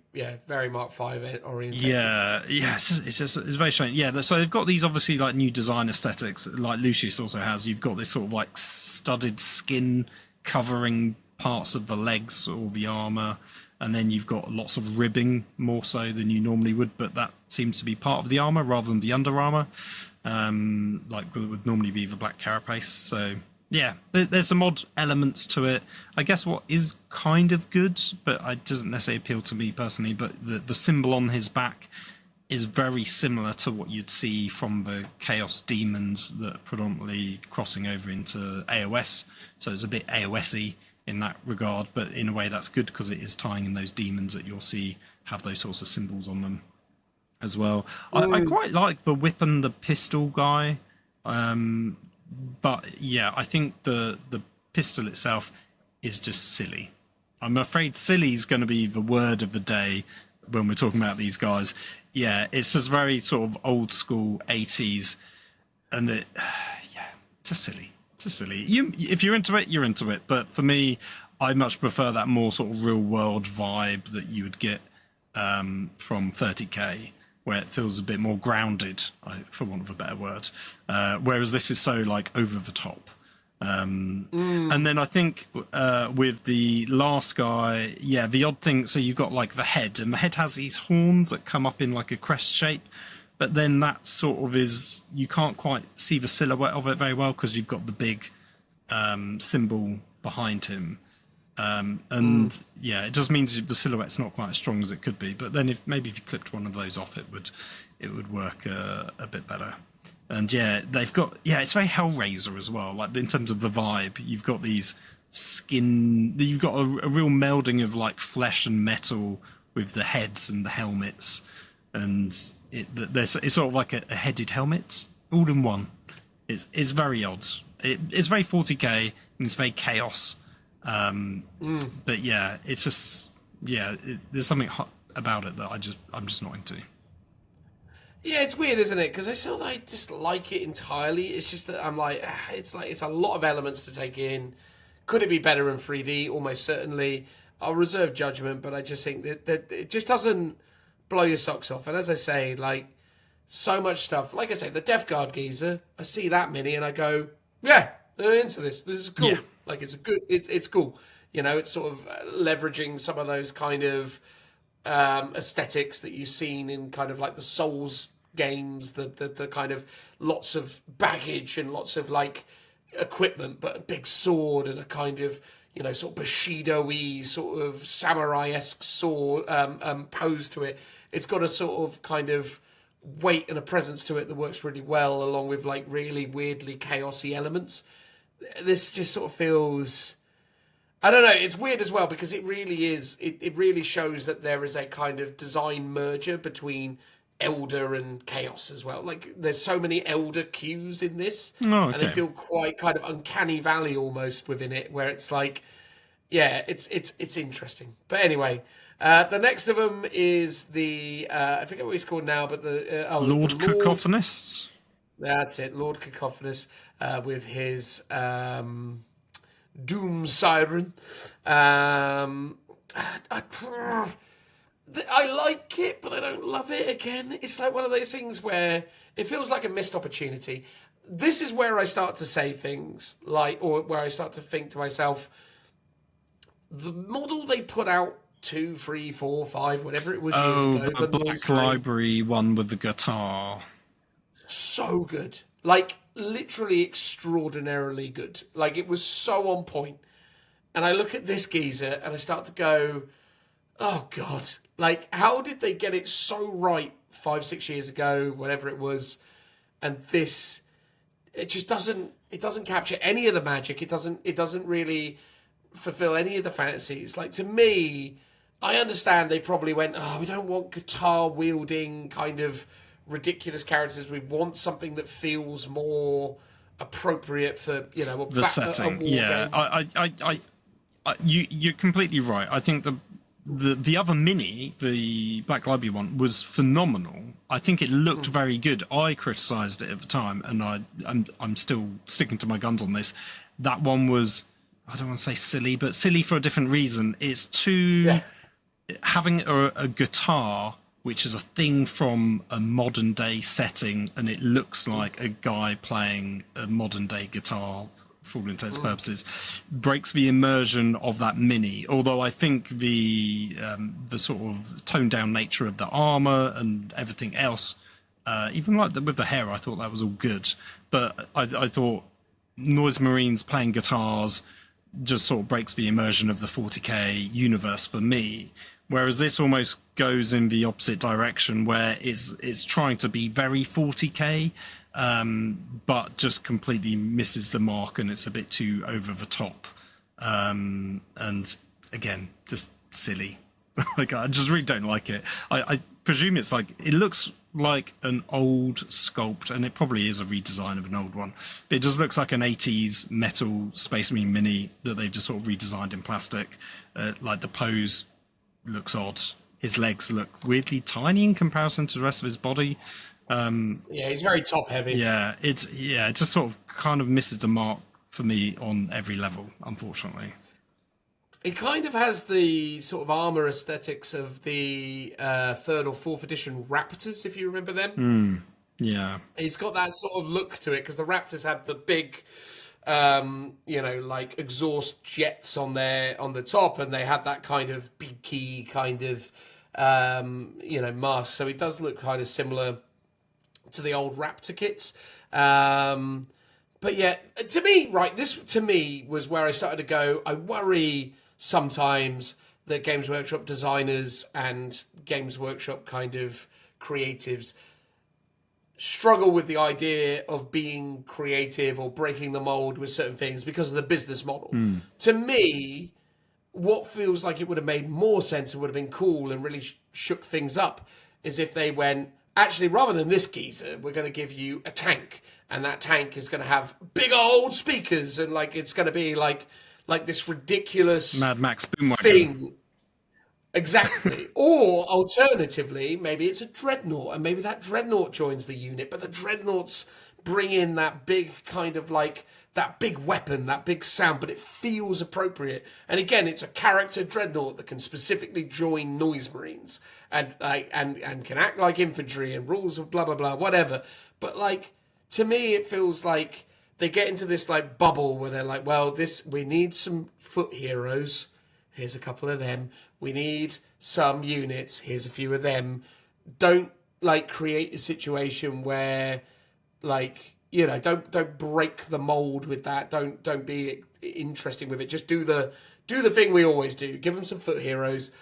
Mark 5 oriented. Yeah, it's very strange. Yeah, so they've got these obviously like new design aesthetics, like Lucius also has. You've got this sort of like studded skin covering parts of the legs or the armor, and then you've got lots of ribbing more so than you normally would, but that seems to be part of the armor rather than the under armor, like that would normally be the black carapace. So yeah, there's some odd elements to it. I guess what is kind of good, but it doesn't necessarily appeal to me personally, but the symbol on his back is very similar to what you'd see from the Chaos Demons that are predominantly crossing over into AOS. So it's a bit AOS-y in that regard, but in a way that's good because it is tying in those demons that you'll see have those sorts of symbols on them as well. I quite like the whip and the pistol guy. But yeah, I think the pistol itself is just silly. I'm afraid silly is going to be the word of the day when we're talking about these guys. Yeah, it's just very sort of old school 80s, and just silly. If you're into it, you're into it. But for me, I much prefer that more sort of real world vibe that you would get from 30K. Where it feels a bit more grounded, for want of a better word. Whereas this is so like over the top. And then I think with the last guy, yeah, the odd thing, so you've got like the head, and the head has these horns that come up in like a crest shape. But then that sort of is, you can't quite see the silhouette of it very well because you've got the big symbol behind him. And yeah, it just means the silhouette's not quite as strong as it could be. But then if you clipped one of those off, it would work a bit better. And yeah, they've got it's very Hellraiser as well. Like in terms of the vibe, you've got these skin. You've got a real melding of like flesh and metal with the heads and the helmets, and it's sort of like a headed helmet all in one. It's very odd. It's very 40k and it's very chaos. But yeah, it's just there's something hot about it that I'm just not into. Yeah, it's weird, isn't it? Because I still dislike it entirely. It's just that I'm like, it's a lot of elements to take in. Could it be better in 3D? Almost certainly. I'll reserve judgment, but I just think that it just doesn't blow your socks off. And as I say, like, so much stuff. Like I say, the Death Guard geezer, I see that mini and I go, yeah, I'm into this. This is cool. Yeah. Like, it's cool. You know, it's sort of leveraging some of those kind of aesthetics that you've seen in kind of like the Souls games, the kind of lots of baggage and lots of like equipment, but a big sword and a kind of, you know, sort of Bushido-y, sort of samurai-esque sword pose to it. It's got a sort of kind of weight and a presence to it that works really well, along with like really weirdly chaosy elements. This just sort of feels, I don't know, it's weird as well because it really is, it really shows that there is a kind of design merger between Elder and Chaos as well. Like, there's so many Elder cues in this, and they feel quite kind of uncanny valley almost within it, where it's like, yeah, it's interesting. But anyway, the next of them is the I forget what he's called now, but the Lord Cacophonists. That's it, Lord Cacophonous, with his Doom Siren. I like it, but I don't love it again. It's like one of those things where it feels like a missed opportunity. This is where I start to say things like, or where I start to think to myself, the model they put out 2, 3, 4, 5, whatever it was years ago. The Black Library one with the guitar. So good. Like, literally extraordinarily good. Like, it was so on point. And I look at this geezer and I start to go, oh God, like, how did they get it so right 5, 6 years ago, whatever it was? And this, it just doesn't capture any of the magic. It doesn't really fulfill any of the fantasies. Like, to me, I understand they probably went, oh, we don't want guitar wielding kind of ridiculous characters. We want something that feels more appropriate for, you know, the setting. Yeah, you're completely right. I think the other mini, the Black Library one, was phenomenal. I think it looked very good. I criticised it at the time, and I'm still sticking to my guns on this. That one was, I don't want to say silly, but silly for a different reason. It's too having a guitar, which is a thing from a modern day setting, and it looks like a guy playing a modern day guitar for all intents and purposes, breaks the immersion of that mini. Although I think the sort of toned down nature of the armor and everything else, even like with the hair, I thought that was all good. But I thought Noise Marines playing guitars just sort of breaks the immersion of the 40k universe for me. Whereas this almost goes in the opposite direction, where it's trying to be very 40k, but just completely misses the mark, and it's a bit too over the top. And again, just silly. Like, I just really don't like it. I presume it's like, it looks like an old sculpt, and it probably is a redesign of an old one. But it just looks like an 80s metal Space Marine mini that they've just sort of redesigned in plastic. Like, the pose looks odd. His legs look weirdly tiny in comparison to the rest of his body. Yeah, he's very top heavy. Yeah, it just sort of kind of misses the mark for me on every level, unfortunately. It kind of has the sort of armor aesthetics of the 3rd or 4th edition Raptors, if you remember them. Yeah. He's got that sort of look to it, because the Raptors had the big, like exhaust jets on the top, and they had that kind of beaky kind of, mask. So it does look kind of similar to the old Raptor kits. But yeah, to me, right, this to me was where I started to go, I worry sometimes the Games Workshop designers and Games Workshop kind of creatives struggle with the idea of being creative or breaking the mold with certain things because of the business model. To me, what feels like it would have made more sense and would have been cool and really shook things up is if they went, actually, rather than this geezer, we're going to give you a tank, and that tank is going to have big old speakers, and like it's going to be like this ridiculous Mad Max Boomwagon thing. Exactly. Or alternatively, maybe it's a dreadnought, and maybe that dreadnought joins the unit, but the dreadnoughts bring in that big kind of like that big weapon, that big sound, but it feels appropriate. And again, it's a character dreadnought that can specifically join Noise Marines and can act like infantry and rules of blah blah blah, whatever. But like to me, it feels like they get into this like bubble where they're like, well, we need some foot heroes. Here's a couple of them. We need some units. Here's a few of them. Don't like create a situation where, like, you know, don't break the mold with that. Don't be interesting with it. Just do the thing we always do. Give them some foot heroes.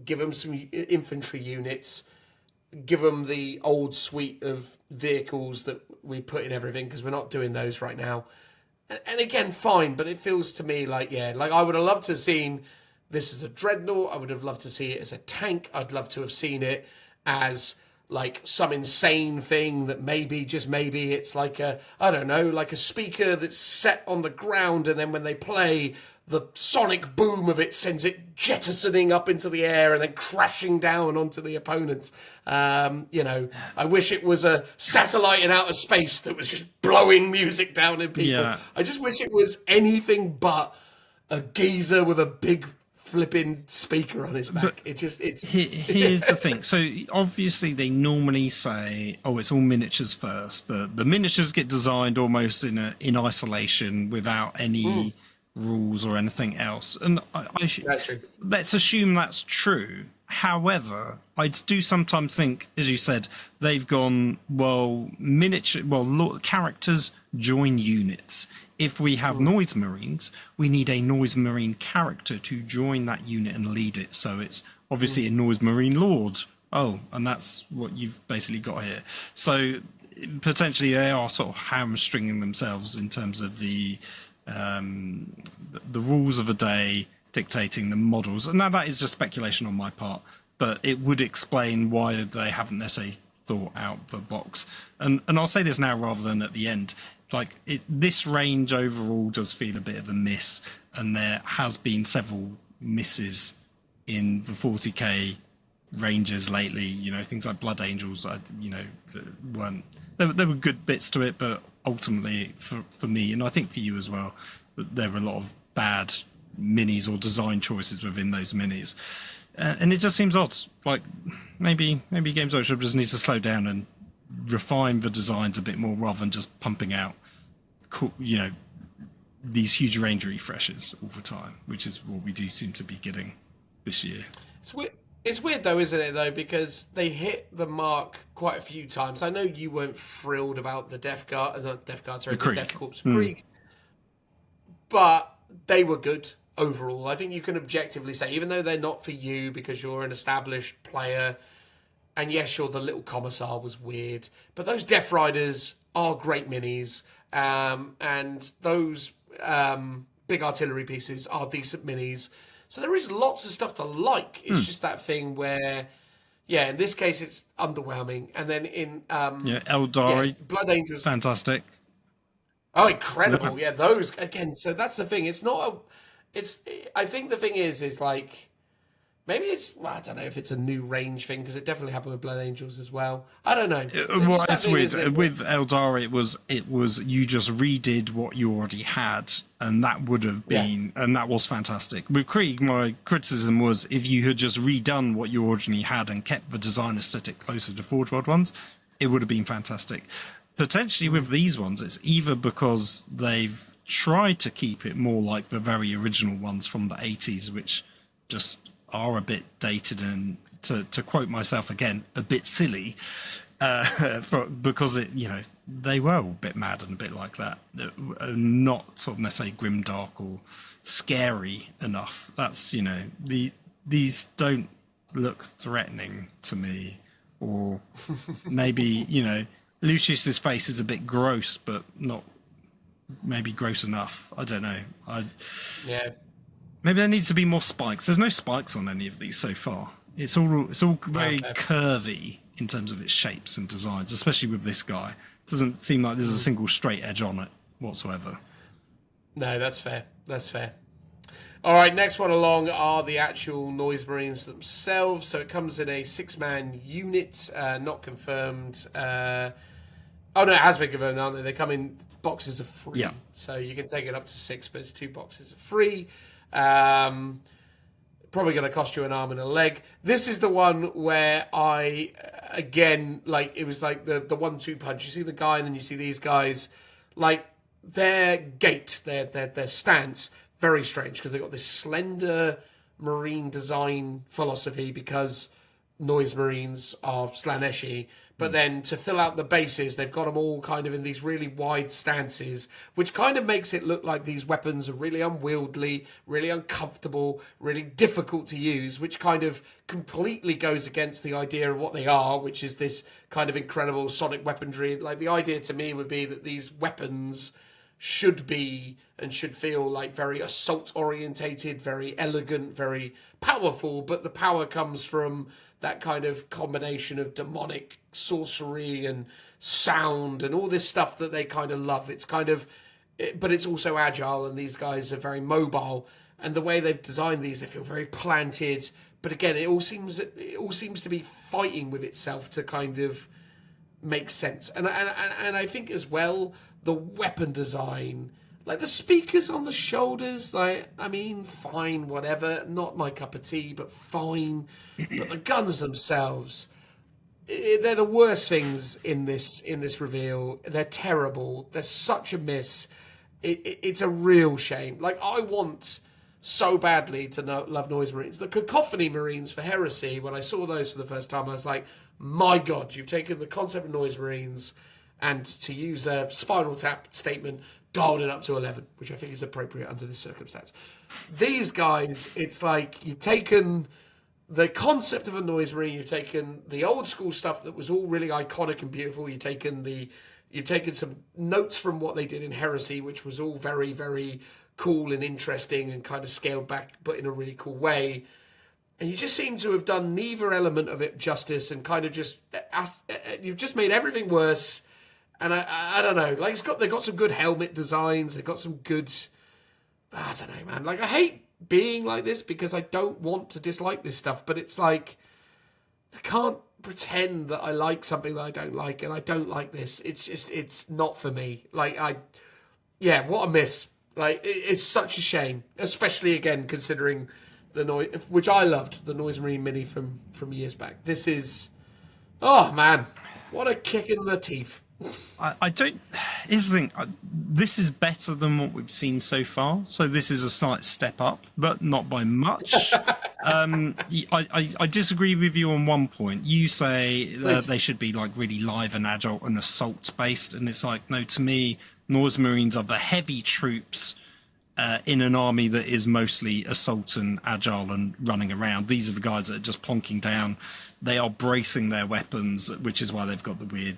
Give them some infantry units. Give them the old suite of vehicles that we put in everything, because we're not doing those right now. And again, fine, but it feels to me like, yeah, like I would have loved to have seen this as a dreadnought. I would have loved to see it as a tank. I'd love to have seen it as like some insane thing that maybe, just maybe, it's like a, I don't know, like a speaker that's set on the ground, and then when they play, the sonic boom of it sends it jettisoning up into the air and then crashing down onto the opponents. You know, I wish it was a satellite in outer space that was just blowing music down in people. Yeah. I just wish it was anything but a geezer with a big flipping speaker on his back. Here's the thing. So obviously they normally say, oh, it's all miniatures first. The miniatures get designed almost in isolation without any rules or anything else. And that's true. Let's assume that's true. However, I do sometimes think, as you said, they've gone, characters join units. If we have Noise Marines, we need a Noise Marine character to join that unit and lead it. So it's obviously a Noise Marine Lord. Oh, and that's what you've basically got here. So potentially they are sort of hamstringing themselves in terms of the rules of a day dictating the models. And now that is just speculation on my part, but it would explain why they haven't necessarily thought out the box. And I'll say this now rather than at the end. Like this range overall does feel a bit of a miss, and there has been several misses in the 40k ranges lately. You know, things like Blood Angels, weren't there were good bits to it, but ultimately for me, and I think for you as well, there were a lot of bad minis or design choices within those minis, and it just seems odd. Like maybe Games Workshop just needs to slow down and refine the designs a bit more rather than just pumping out these huge range refreshes all the time, which is what we do seem to be getting this year. It's weird though, isn't it, though, because they hit the mark quite a few times. I know you weren't thrilled about the Death Corps Krieg, but they were good overall. I think you can objectively say, even though they're not for you because you're an established player, and yes, sure, the little commissar was weird, but those Death Riders are great minis, and those big artillery pieces are decent minis. So there is lots of stuff to like. It's just that thing where, yeah, in this case it's underwhelming, and then in Eldari, Blood Angels, fantastic. Oh, incredible! Yeah, those again. So that's the thing. It's not a. I think the thing is like. Maybe it's, I don't know if it's a new range thing, because it definitely happened with Blood Angels as well. I don't know. It's weird. With Eldari, it was you just redid what you already had, and that would have been, and that was fantastic. With Krieg, my criticism was if you had just redone what you originally had and kept the design aesthetic closer to Forge World ones, it would have been fantastic. Potentially with these ones, it's either because they've tried to keep it more like the very original ones from the 80s, which just are a bit dated and, to quote myself again, a bit silly, because they were a bit mad and a bit like that. Not sort of necessarily grimdark or scary enough. That's, these don't look threatening to me. Or maybe, Lucius's face is a bit gross, but not maybe gross enough. I don't know. Yeah. Maybe there needs to be more spikes. There's no spikes on any of these so far. It's all very curvy in terms of its shapes and designs, especially with this guy. It doesn't seem like there's a single straight edge on it whatsoever. No, that's fair. That's fair. All right, next one along are the actual Noise Marines themselves. So it comes in a 6-man unit, not confirmed. Oh, no, it has been confirmed, aren't they? They come in boxes of 3. Yeah. So you can take it up to 6, but it's 2 boxes of 3. Probably going to cost you an arm and a leg. This is the one where again, it was like the 1-2 punch. You see the guy and then you see these guys, their gait, their stance, very strange because they've got this slender marine design philosophy because Noise Marines are Slaneshi. But then to fill out the bases, they've got them all kind of in these really wide stances, which kind of makes it look like these weapons are really unwieldy, really uncomfortable, really difficult to use, which kind of completely goes against the idea of what they are, which is this kind of incredible sonic weaponry. The idea to me would be that these weapons should be and should feel very assault orientated, very elegant, very powerful, but the power comes from that kind of combination of demonic sorcery and sound and all this stuff that they kind of love. It's but it's also agile, and these guys are very mobile, and the way they've designed these, they feel very planted, but again, it all seems to be fighting with itself to kind of make sense. And I think as well, the weapon design, the speakers on the shoulders, fine, whatever. Not my cup of tea, but fine. But the guns themselves, they're the worst things in this reveal. They're terrible. They're such a miss. It's a real shame. I want so badly to love Noise Marines. The Cacophony Marines for Heresy, when I saw those for the first time, I was like, my God, you've taken the concept of Noise Marines and, to use a Spinal Tap statement, dialed it up to 11, which I think is appropriate under this circumstance. These guys, it's you've taken the concept of a Noise Marine, you've taken the old school stuff that was all really iconic and beautiful, you've taken some notes from what they did in Heresy, which was all very, very cool and interesting and kind of scaled back, but in a really cool way. And you just seem to have done neither element of it justice, and kind of you've just made everything worse. And I don't know, they've got some good helmet designs, they've got some good, I don't know, man. I hate being like this because I don't want to dislike this stuff, but it's I can't pretend that I like something that I don't like, and I don't like this. It's not for me. What a miss. It's such a shame, especially again considering the noise, which I loved, the Noise Marine Mini from years back. This is, oh man, what a kick in the teeth. I don't. Here's the thing. This is better than what we've seen so far. So this is a slight step up, but not by much. I disagree with you on one point. You say they should be really live and agile and assault based, and it's no. To me, Noise Marines are the heavy troops in an army that is mostly assault and agile and running around. These are the guys that are just plonking down. They are bracing their weapons, which is why they've got the weird,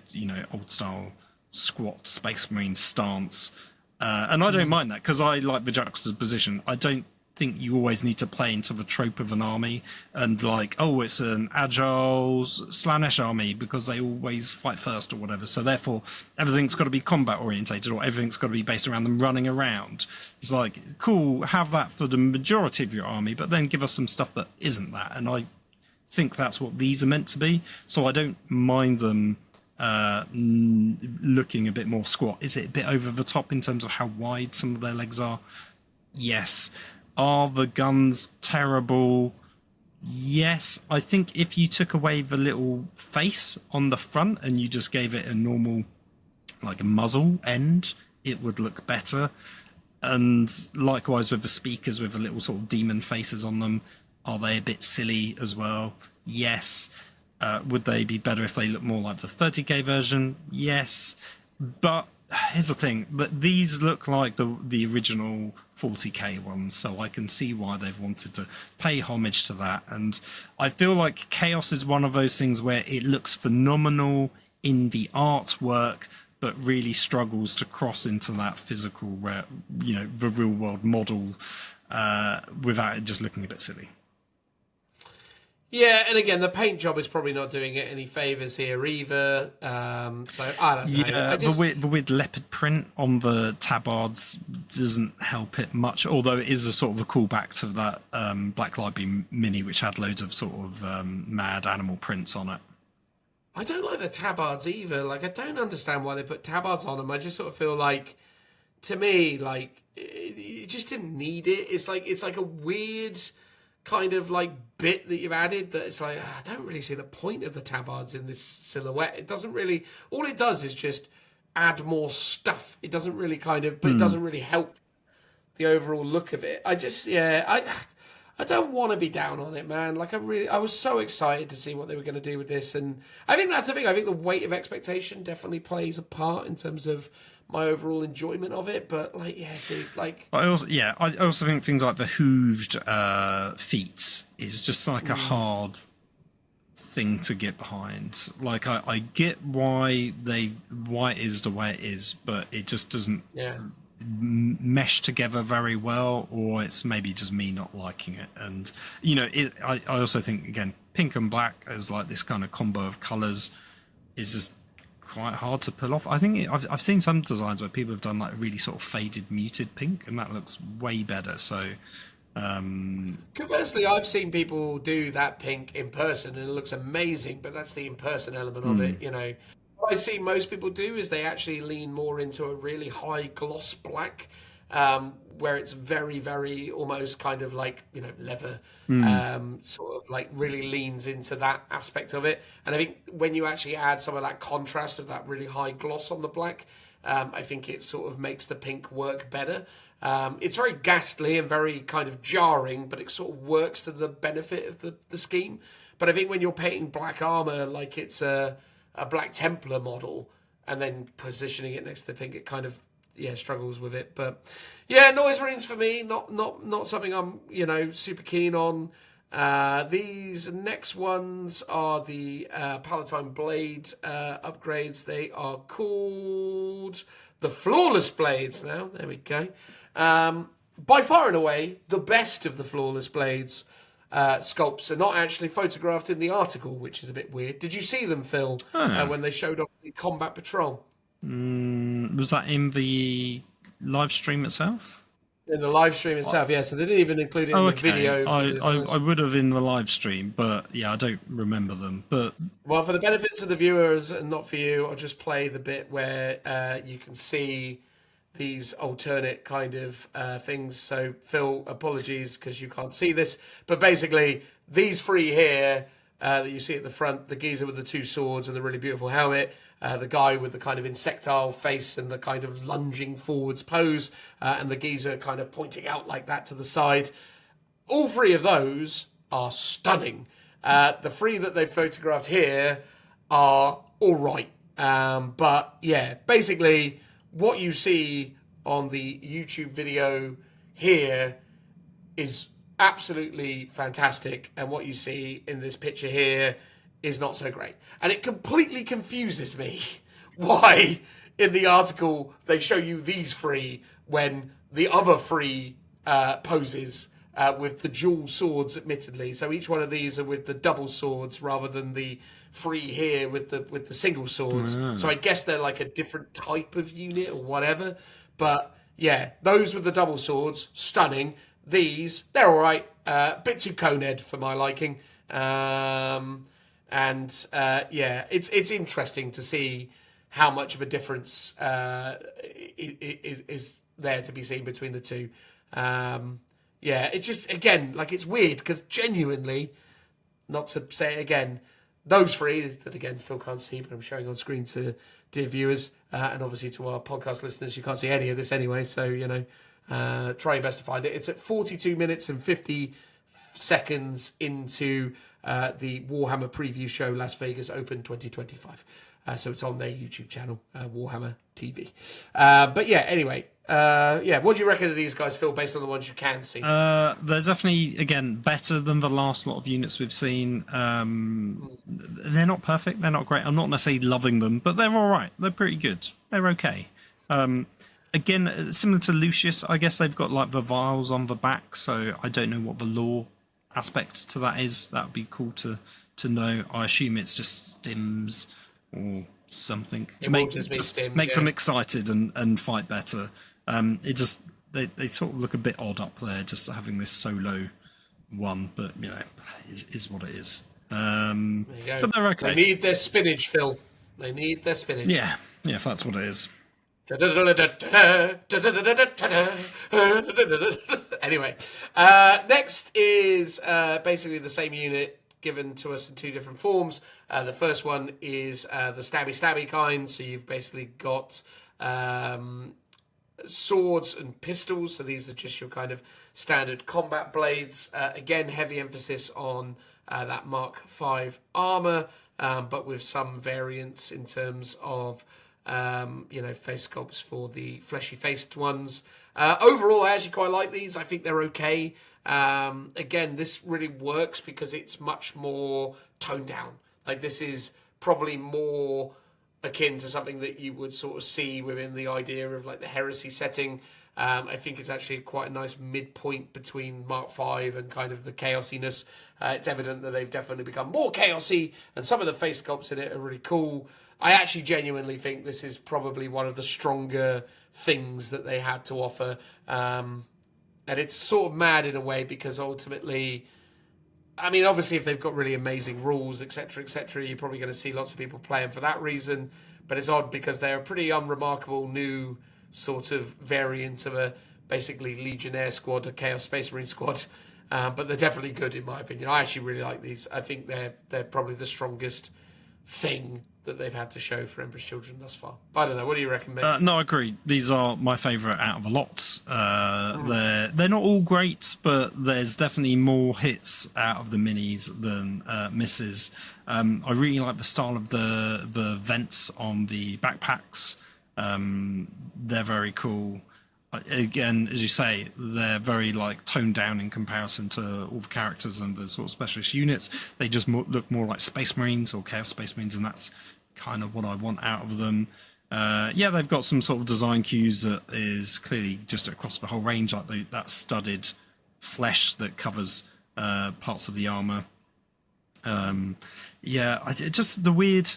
old style squat Space Marine stance. And I don't mind that because I like the juxtaposition. I don't think you always need to play into the trope of an army and it's an agile Slanesh army because they always fight first or whatever. So therefore, everything's got to be combat orientated or everything's got to be based around them running around. It's cool, have that for the majority of your army, but then give us some stuff that isn't that. And I think that's what these are meant to be. So I don't mind them looking a bit more squat. Is it a bit over the top in terms of how wide some of their legs are? Yes. Are the guns terrible? Yes. I think if you took away the little face on the front and you just gave it a normal a muzzle end, it would look better. And likewise with the speakers with the little sort of demon faces on them, are they a bit silly as well? Yes. Would they be better if they look more like the 30k version? Yes. But here's the thing: that these look like the original 40k ones, so I can see why they've wanted to pay homage to that. And I feel like Chaos is one of those things where it looks phenomenal in the artwork, but really struggles to cross into that physical, the real world model without it just looking a bit silly. Yeah, and again, the paint job is probably not doing it any favors here either. So I don't know. Yeah, the weird leopard print on the tabards doesn't help it much, although it is a sort of a callback to that Black Library mini, which had loads of sort of mad animal prints on it. I don't like the tabards either. Like, I don't understand why they put tabards on them. I just sort of feel like, to me, like, you just didn't need it. It's like a weird kind of like bit that you've added that it's like, I don't really see the point of the tabards in this silhouette. It doesn't really, all it does is just add more stuff. It doesn't really but it doesn't really help the overall look of it. I don't want to be down on it, man. Like, I was so excited to see what they were going to do with this, and I think that's the thing. I think the weight of expectation definitely plays a part in terms of my overall enjoyment of it. But like, yeah, dude, like, I also think things like the hooved feet is just like a hard thing to get behind. Like, I get why it is the way it is, but it just doesn't mesh together very well, or it's maybe just me not liking it. And I also think, again, pink and black as like this kind of combo of colors is just quite hard to pull off. I think I've seen some designs where people have done like really sort of faded muted pink, and that looks way better. So conversely, I've seen people do that pink in person and it looks amazing, but that's the in-person element of it. What I see most people do is they actually lean more into a really high gloss black, where it's very, very almost kind of like, leather, sort of like really leans into that aspect of it. And I think when you actually add some of that contrast of that really high gloss on the black, I think it sort of makes the pink work better. It's very ghastly and very kind of jarring, but it sort of works to the benefit of the scheme. But I think when you're painting black armor like it's a Black Templar model and then positioning it next to the pink, it kind of struggles with it. But yeah, Noise Marines for me, not something I'm super keen on. These next ones are the Palatine Blade upgrades. They are called the Flawless Blades now. There we go. By far and away, the best of the Flawless Blades sculpts are not actually photographed in the article, which is a bit weird. Did you see them, Phil, when they showed off the Combat Patrol? Was that in the live stream itself? In the live stream itself, yeah. So they didn't even include it in the video. I would have in the live stream, but yeah, I don't remember them. But well, for the benefits of the viewers and not for you, I'll just play the bit where you can see these alternate kind of things. So, Phil, apologies because you can't see this, but basically these three here that you see at the front, the geezer with the two swords and the really beautiful helmet, the guy with the kind of insectile face and the kind of lunging forwards pose, and the geezer kind of pointing out like that to the side. All three of those are stunning. The three that they've photographed here are all right. But yeah, basically what you see on the YouTube video here is absolutely fantastic, and what you see in this picture here is not so great. And it completely confuses me why in the article they show you these three when the other three poses with the dual swords, admittedly. So each one of these are with the double swords rather than the three here with the single swords. So I guess they're like a different type of unit or whatever. But yeah, those with the double swords, stunning. These, they're all right. A bit too cone-ed for my liking. Yeah, it's interesting to see how much of a difference is there to be seen between the two. Yeah, it's just, again, like, it's weird because genuinely, not to say it again, those three that, again, Phil can't see, but I'm showing on screen to dear viewers, and obviously to our podcast listeners, you can't see any of this anyway, so, try your best to find it. It's at 42 minutes and 50 seconds into the Warhammer preview show Las Vegas Open 2025. So it's on their YouTube channel, Warhammer TV. But yeah, anyway, what do you reckon of these guys, Phil, based on the ones you can see? They're definitely, again, better than the last lot of units we've seen. They're not perfect, they're not great. I'm not necessarily loving them, but they're all right. They're pretty good. They're okay. Again, similar to Lucius, I guess they've got like the vials on the back, so I don't know what the lore aspect to that is. That would be cool to know. I assume it's just stims or something. It will just be stims, makes them excited and fight better. It just they sort of look a bit odd up there, just having this solo one, but you know, is what it is. But they're okay. They need their spinach, Phil. They need their spinach. Yeah, if that's what it is. Anyway, next is basically the same unit given to us in two different forms. The first one is the stabby kind, so you've basically got swords and pistols, so these are just your kind of standard combat blades. Again, heavy emphasis on that Mark V armor, but with some variants in terms of face sculpts for the fleshy faced ones. Overall, I actually quite like these. I think they're okay. Again, this really works because it's much more toned down. Like, this is probably more akin to something that you would sort of see within the idea of like the heresy setting. I think it's actually quite a nice midpoint between Mark V and kind of the chaosiness. It's evident that they've definitely become more chaosy, and some of the face sculpts in it are really cool. I actually genuinely think this is probably one of the stronger things that they had to offer. And it's sort of mad in a way because ultimately, I mean, obviously if they've got really amazing rules, etc., you're probably going to see lots of people playing for that reason. But it's odd because they're a pretty unremarkable new sort of variant of a basically Legionnaire squad, a Chaos Space Marine squad. But they're definitely good in my opinion. I actually really like these. I think they're probably the strongest thing that they've had to show for Emperor's Children thus far. But I don't know. What do you reckon, mate? No, I agree. These are my favourite out of a lot. They're not all great, but there's definitely more hits out of the minis than misses. I really like the style of the vents on the backpacks. They're very cool. Again, as you say, they're very like toned down in comparison to all the characters and the sort of specialist units. They just look more like Space Marines or Chaos Space Marines, and that's kind of what I want out of them. They've got some sort of design cues that is clearly just across the whole range, like that studded flesh that covers parts of the armor. Just the weird,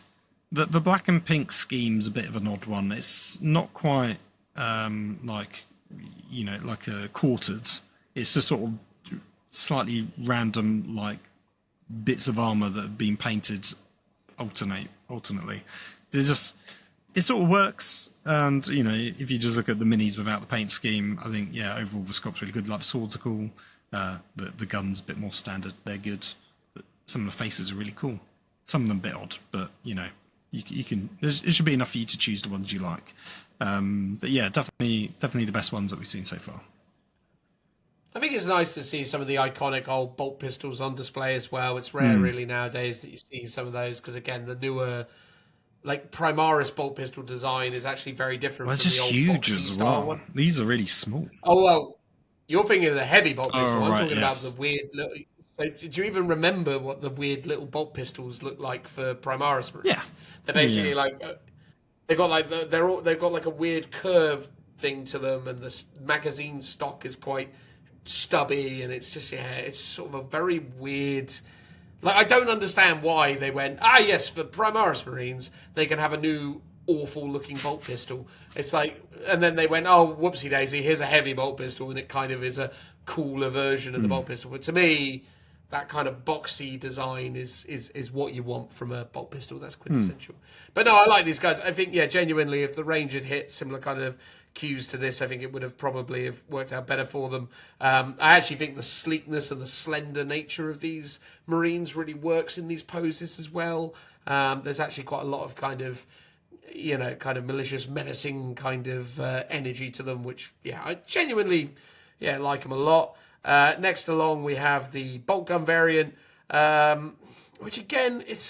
the black and pink scheme's a bit of an odd one. It's not quite like a quartered. It's just sort of slightly random, like bits of armor that have been painted alternately. It sort of works. And if you just look at the minis without the paint scheme, I think overall the sculpt's really good. Like the swords are cool. The guns a bit more standard. They're good. But some of the faces are really cool. Some of them a bit odd, but you can. It should be enough for you to choose the ones you like. But yeah, definitely the best ones that we've seen so far. I think it's nice to see some of the iconic old bolt pistols on display as well. It's rare, really, nowadays that you see some of those because, again, the newer, like Primaris bolt pistol design is actually very different. Well, it's just huge as well. One. These are really small. Oh well, you're thinking of the heavy bolt pistol. I'm talking about the weird little. So, do you even remember what the weird little bolt pistols look like for Primaris Marines? Yeah, they're basically like they've got like they've got like a weird curve thing to them, and the magazine stock is quite stubby, and it's just it's sort of a very weird. Like, I don't understand why they went, yes, for Primaris Marines they can have a new awful looking bolt pistol. It's like, and then they went, whoopsie daisy, here's a heavy bolt pistol, and it kind of is a cooler version of the bolt pistol. But to me, that kind of boxy design is what you want from a bolt pistol. That's quintessential. But no, I like these guys. I think, genuinely, if the range had hit similar kind of cues to this, I think it would have probably have worked out better for them. I actually think the sleekness and the slender nature of these Marines really works in these poses as well. There's actually quite a lot of kind of malicious, menacing kind of energy to them, which, I genuinely, like them a lot. Next along, we have the bolt gun variant, which again, it's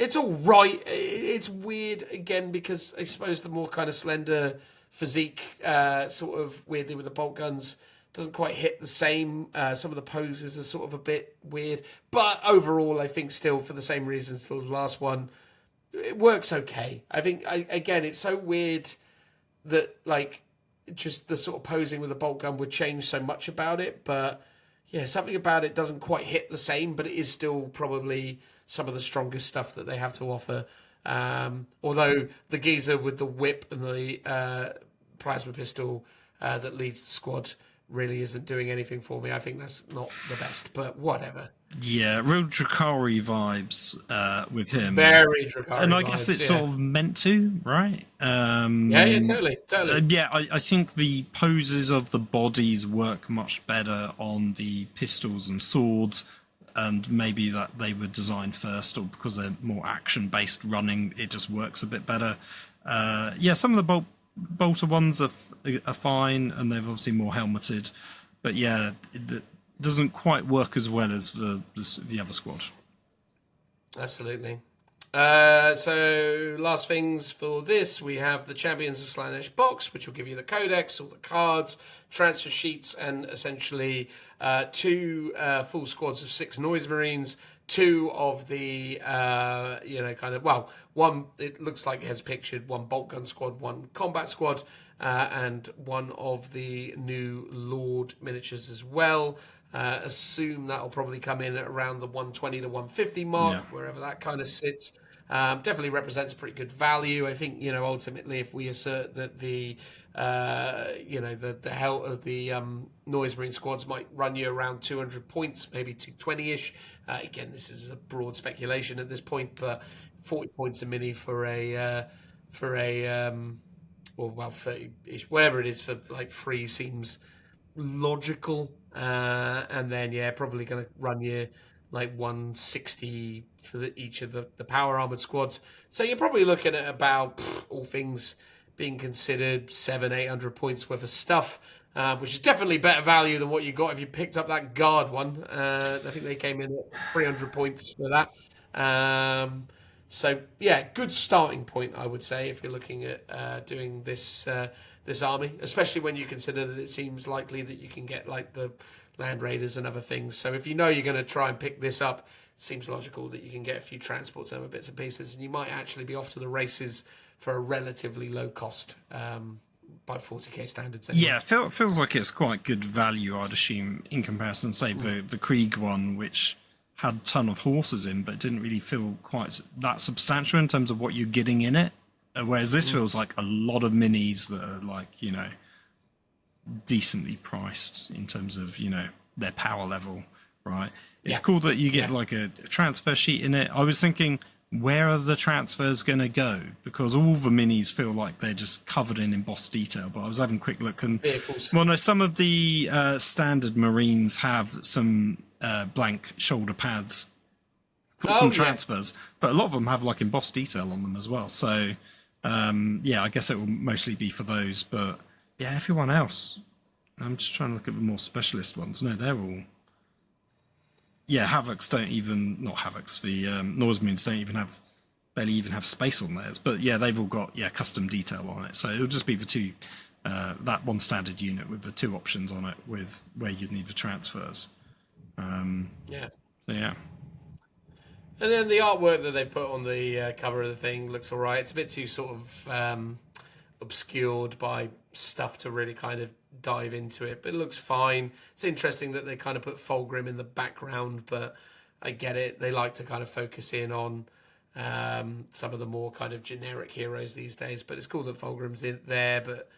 It's all right. It's weird again because I suppose the more kind of slender physique, sort of weirdly with the bolt guns, doesn't quite hit the same. Some of the poses are sort of a bit weird, but overall, I think still for the same reasons as the last one, it works okay. I think again, it's so weird that like just the sort of posing with the bolt gun would change so much about it, but yeah, something about it doesn't quite hit the same, but it is still probably some of the strongest stuff that they have to offer. Although the geezer with the whip and the plasma pistol that leads the squad really isn't doing anything for me. I think that's not the best, but whatever. Yeah, real Drakari vibes with him. Very Drakari and I vibes, guess it's yeah. sort of meant to, right? Yeah, totally. Yeah, I think the poses of the bodies work much better on the pistols and swords, and maybe that they were designed first, or because they're more action-based running, it just works a bit better. Yeah, some of the bolter ones are fine, and they're obviously more helmeted, but yeah, it doesn't quite work as well as the other squad. Absolutely. So last things for this, we have the Champions of Slaanesh box, which will give you the codex, all the cards, transfer sheets, and essentially 2 full squads of 6 noise marines, 2 of the one, it looks like it has pictured 1 bolt gun squad, 1 combat squad, and 1 of the new Lord miniatures as well. Assume that'll probably come in at around the 120 to 150 mark, wherever that kind of sits. Definitely represents a pretty good value. I think, ultimately, if we assert that the health of the Noise Marine squads might run you around 200 points, maybe 220-ish. Again, this is a broad speculation at this point, but 40 points a mini for a 30-ish, whatever it is for like free seems logical. And then, probably going to run you like 160 for each of the power armored squads. So you're probably looking at about, all things being considered, 700-800 points worth of stuff, which is definitely better value than what you got if you picked up that guard one. I think they came in at 300 points for that. So yeah, good starting point, I would say, if you're looking at doing this army, especially when you consider that it seems likely that you can get like the Land Raiders and other things. So if you know you're going to try and pick this up, it seems logical that you can get a few transports and bits and pieces, and you might actually be off to the races for a relatively low cost by 40k standards. Anyway. Yeah, feels like it's quite good value, I'd assume, in comparison, say, the Krieg one, which had a ton of horses in, but didn't really feel quite that substantial in terms of what you're getting in it. Whereas this feels like a lot of minis that are like, decently priced in terms of, their power level, right? It's cool that you get like a transfer sheet in it. I was thinking, where are the transfers going to go? Because all the minis feel like they're just covered in embossed detail. But I was having a quick look, and some of the standard Marines have some blank shoulder pads for some transfers, but a lot of them have like embossed detail on them as well. So I guess it will mostly be for those. But yeah, everyone else, I'm just trying to look at the more specialist ones. No, they're all. Yeah, Havocs don't even, not Havocs, the Norsemarines don't barely even have space on theirs. But yeah, they've all got, custom detail on it. So it'll just be the 2, that one standard unit with the 2 options on it with where you'd need the transfers. Yeah. And then the artwork that they put on the cover of the thing looks all right. It's a bit too sort of obscured by stuff to really kind of dive into it, but it looks fine. It's interesting that they kind of put Fulgrim in the background, but I get it. They like to kind of focus in on some of the more kind of generic heroes these days, but it's cool that Fulgrim's in there. But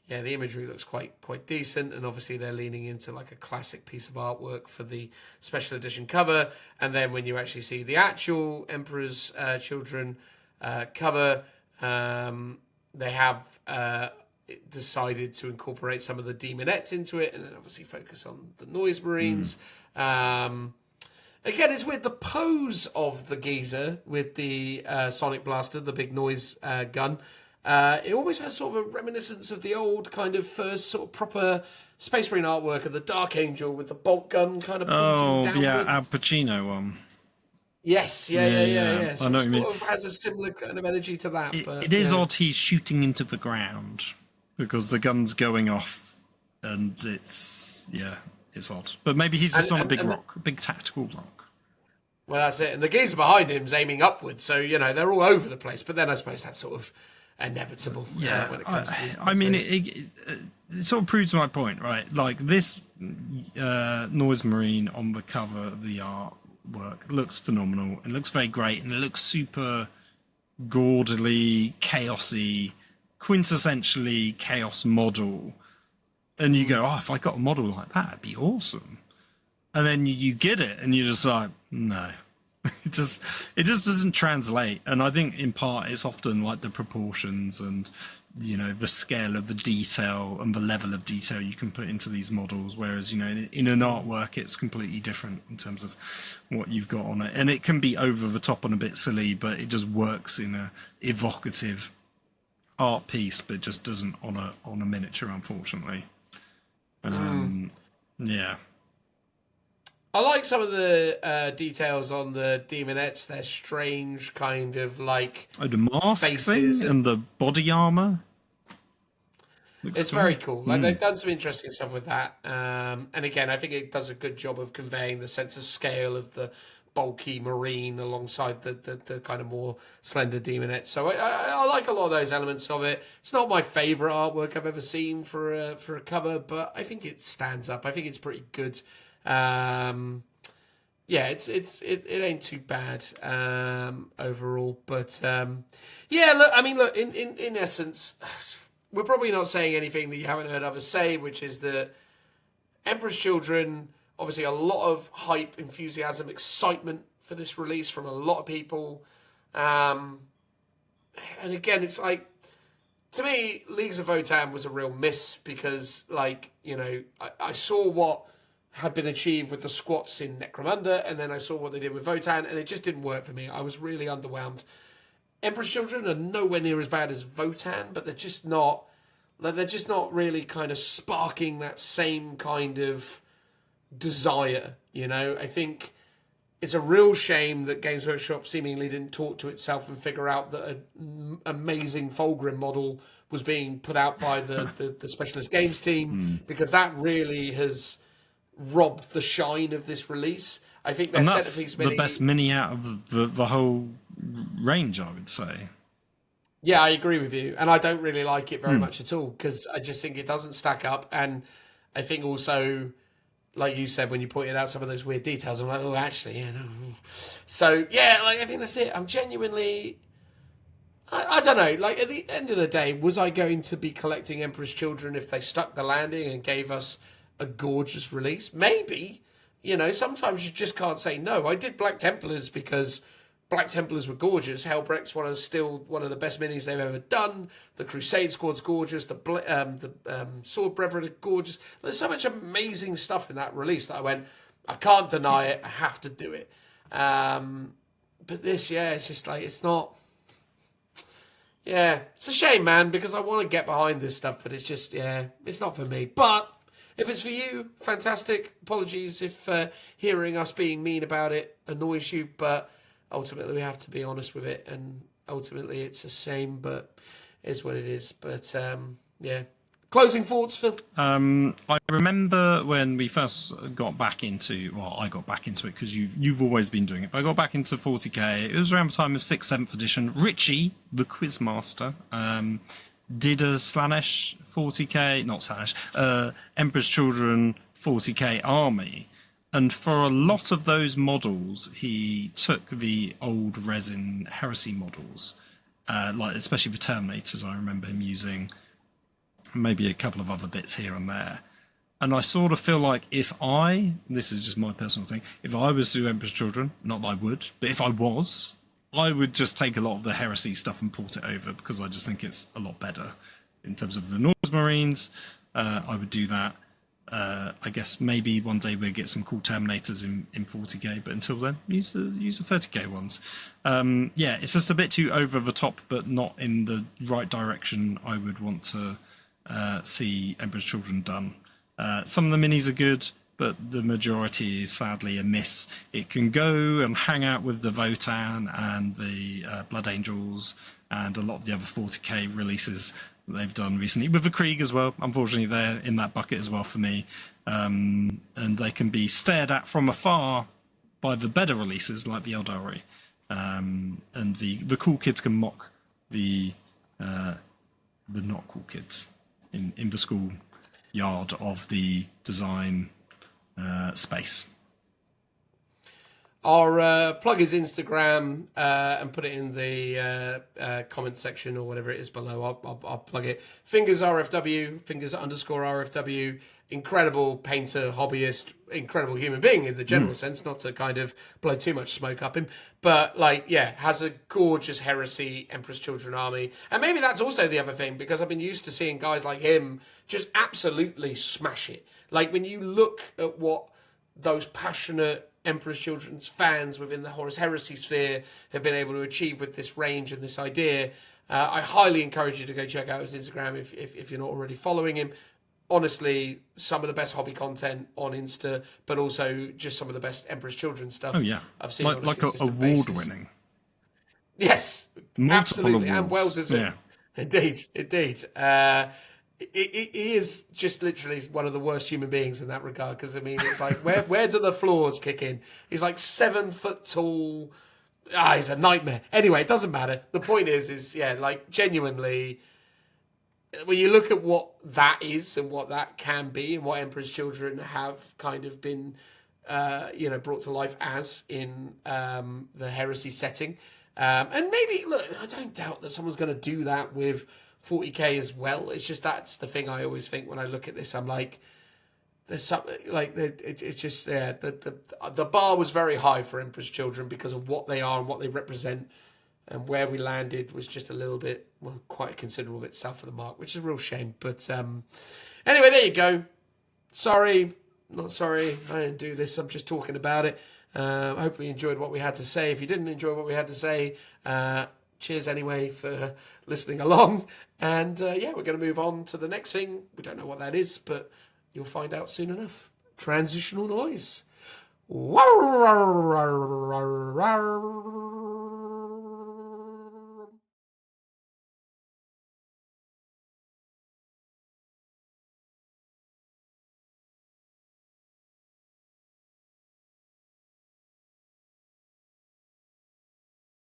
yeah, the imagery looks quite decent, and obviously they're leaning into like a classic piece of artwork for the special edition cover. And then when you actually see the actual Emperor's Children cover, they have decided to incorporate some of the demonettes into it, and then obviously focus on the Noise Marines. Again, it's with the pose of the geezer with the sonic blaster, the big noise gun. It always has sort of a reminiscence of the old kind of first sort of proper Space Marine artwork of the Dark Angel with the bolt gun kind of pointing downwards. Al Pacino one. Yes, yeah. I So know it what you mean. sort of has a similar kind of energy to that, It is odd he's shooting into the ground because the gun's going off, and it's odd. But maybe he's just on a big rock, a big tactical rock. Well, that's it. And the geezer behind him's aiming upwards, so they're all over the place. But then I suppose that's sort of inevitable. Yeah, when it comes to these. I mean, it sort of proves my point, right? Like this Noise Marine on the cover of the artwork looks phenomenal. It looks very great, and it looks super gaudily, chaosy, quintessentially chaos model. And you go, oh, if I got a model like that, it'd be awesome. And then you get it, and you're just like, no. It just doesn't translate. And I think in part it's often like the proportions and the scale of the detail and the level of detail you can put into these models, whereas in an artwork it's completely different in terms of what you've got on it, and it can be over the top and a bit silly, but it just works in a evocative art piece, but it just doesn't on a miniature, unfortunately. Yeah. I like some of the details on the demonettes. They're strange, kind of like the mask thing and the body armor. It's very cool. Like they've done some interesting stuff with that. And again, I think it does a good job of conveying the sense of scale of the bulky marine alongside the kind of more slender demonette. So I like a lot of those elements of it. It's not my favorite artwork I've ever seen for a cover, but I think it stands up. I think it's pretty good. It ain't too bad overall, but look, in essence, we're probably not saying anything that you haven't heard others say, which is that Emperor's Children, obviously a lot of hype, enthusiasm, excitement for this release from a lot of people, and again, it's like, to me, Leagues of Votan was a real miss because, I saw what had been achieved with the squats in Necromunda, and then I saw what they did with Votan, and it just didn't work for me. I was really underwhelmed. Emperor's Children are nowhere near as bad as Votan, but they're just not really kind of sparking that same kind of desire. I think it's a real shame that Games Workshop seemingly didn't talk to itself and figure out that an amazing Fulgrim model was being put out by the Specialist Games team, because that really has robbed the shine of this release. I think their centerpiece mini, the best mini out of the whole range, I would say. Yeah, I agree with you, and I don't really like it very much at all, because I just think it doesn't stack up, and I think also, like you said, when you pointed out some of those weird details, I'm like, oh, actually, yeah, no. So, yeah, I think that's it. I'm genuinely, I don't know, at the end of the day, was I going to be collecting Emperor's Children if they stuck the landing and gave us a gorgeous release? Maybe. Sometimes you just can't say no. I did Black Templars because Black Templars were gorgeous. Hellbrecht's still one of the best minis they've ever done. The Crusade Squad's gorgeous. The Sword Brethren are gorgeous. There's so much amazing stuff in that release that I went, I can't deny it. I have to do it. But this, it's just it's not. Yeah, it's a shame, man, because I want to get behind this stuff, but it's just, it's not for me. But if it's for you, fantastic. Apologies if hearing us being mean about it annoys you, but ultimately we have to be honest with it, and ultimately it's a shame, but it is what it is. But closing thoughts, Phil? I remember when we first got back into, I got back into it because you've always been doing it, but I got back into 40k. It was around the time of 6th, 7th edition. Richie, the Quizmaster, did a Slaanesh 40k, not Slaanesh, Emperor's Children 40k army. And for a lot of those models, he took the old resin heresy models, especially the Terminators. I remember him using maybe a couple of other bits here and there. And I sort of feel like this is just my personal thing, if I was to do Emperor's Children, not that I would, but if I was, I would just take a lot of the heresy stuff and port it over, because I just think it's a lot better in terms of the Norse Marines. I would do that. I guess maybe one day we'll get some cool Terminators in 40k, but until then, use the 30k ones. It's just a bit too over the top, but not in the right direction I would want to see Emperor's Children done. Some of the minis are good. but the majority is sadly a miss. It can go and hang out with the Votan and the Blood Angels and a lot of the other 40k releases that they've done recently, with the Krieg as well. Unfortunately, they're in that bucket as well for me. And they can be stared at from afar by the better releases like the Eldari. And the cool kids can mock the not cool kids in the school yard of the design space. I'll plug his Instagram and put it in the comment section or whatever it is below. I'll plug it. Fingers RFW, fingers_RFW. Incredible painter, hobbyist, incredible human being in the general sense, not to kind of blow too much smoke up him. But, like, yeah, has a gorgeous Heresy, Emperor's Children army. And maybe that's also the other thing, because I've been used to seeing guys like him just absolutely smash it. Like, when you look at what those passionate Emperor's Children's fans within the Horus Heresy sphere have been able to achieve with this range and this idea, I highly encourage you to go check out his Instagram if you're not already following him. Honestly, some of the best hobby content on Insta, but also just some of the best Emperor's Children stuff I've seen on a consistent basis. Award-winning. Yes, multiple absolutely, awards. And well deserved. Yeah. Indeed. He is just literally one of the worst human beings in that regard, because, I mean, it's like, where do the flaws kick in? He's like 7 foot tall. He's a nightmare. Anyway, it doesn't matter. The point is like, genuinely, when you look at what that is and what that can be and what Emperor's Children have kind of been, brought to life as in the Heresy setting. And maybe, look, I don't doubt that someone's going to do that with 40k as well. It's just, that's the thing I always think when I look at this. I'm like, there's something like it's just the bar was very high for Emperor's Children because of what they are and what they represent, and where we landed was just a little bit, well, quite a considerable bit south of the mark, which is a real shame. But anyway, there you go. Sorry, not sorry. I didn't do this. I'm just talking about it. Hopefully you enjoyed what we had to say. If you didn't enjoy what we had to say, cheers anyway for listening along. And we're going to move on to the next thing. We don't know what that is, but you'll find out soon enough. Transitional noise.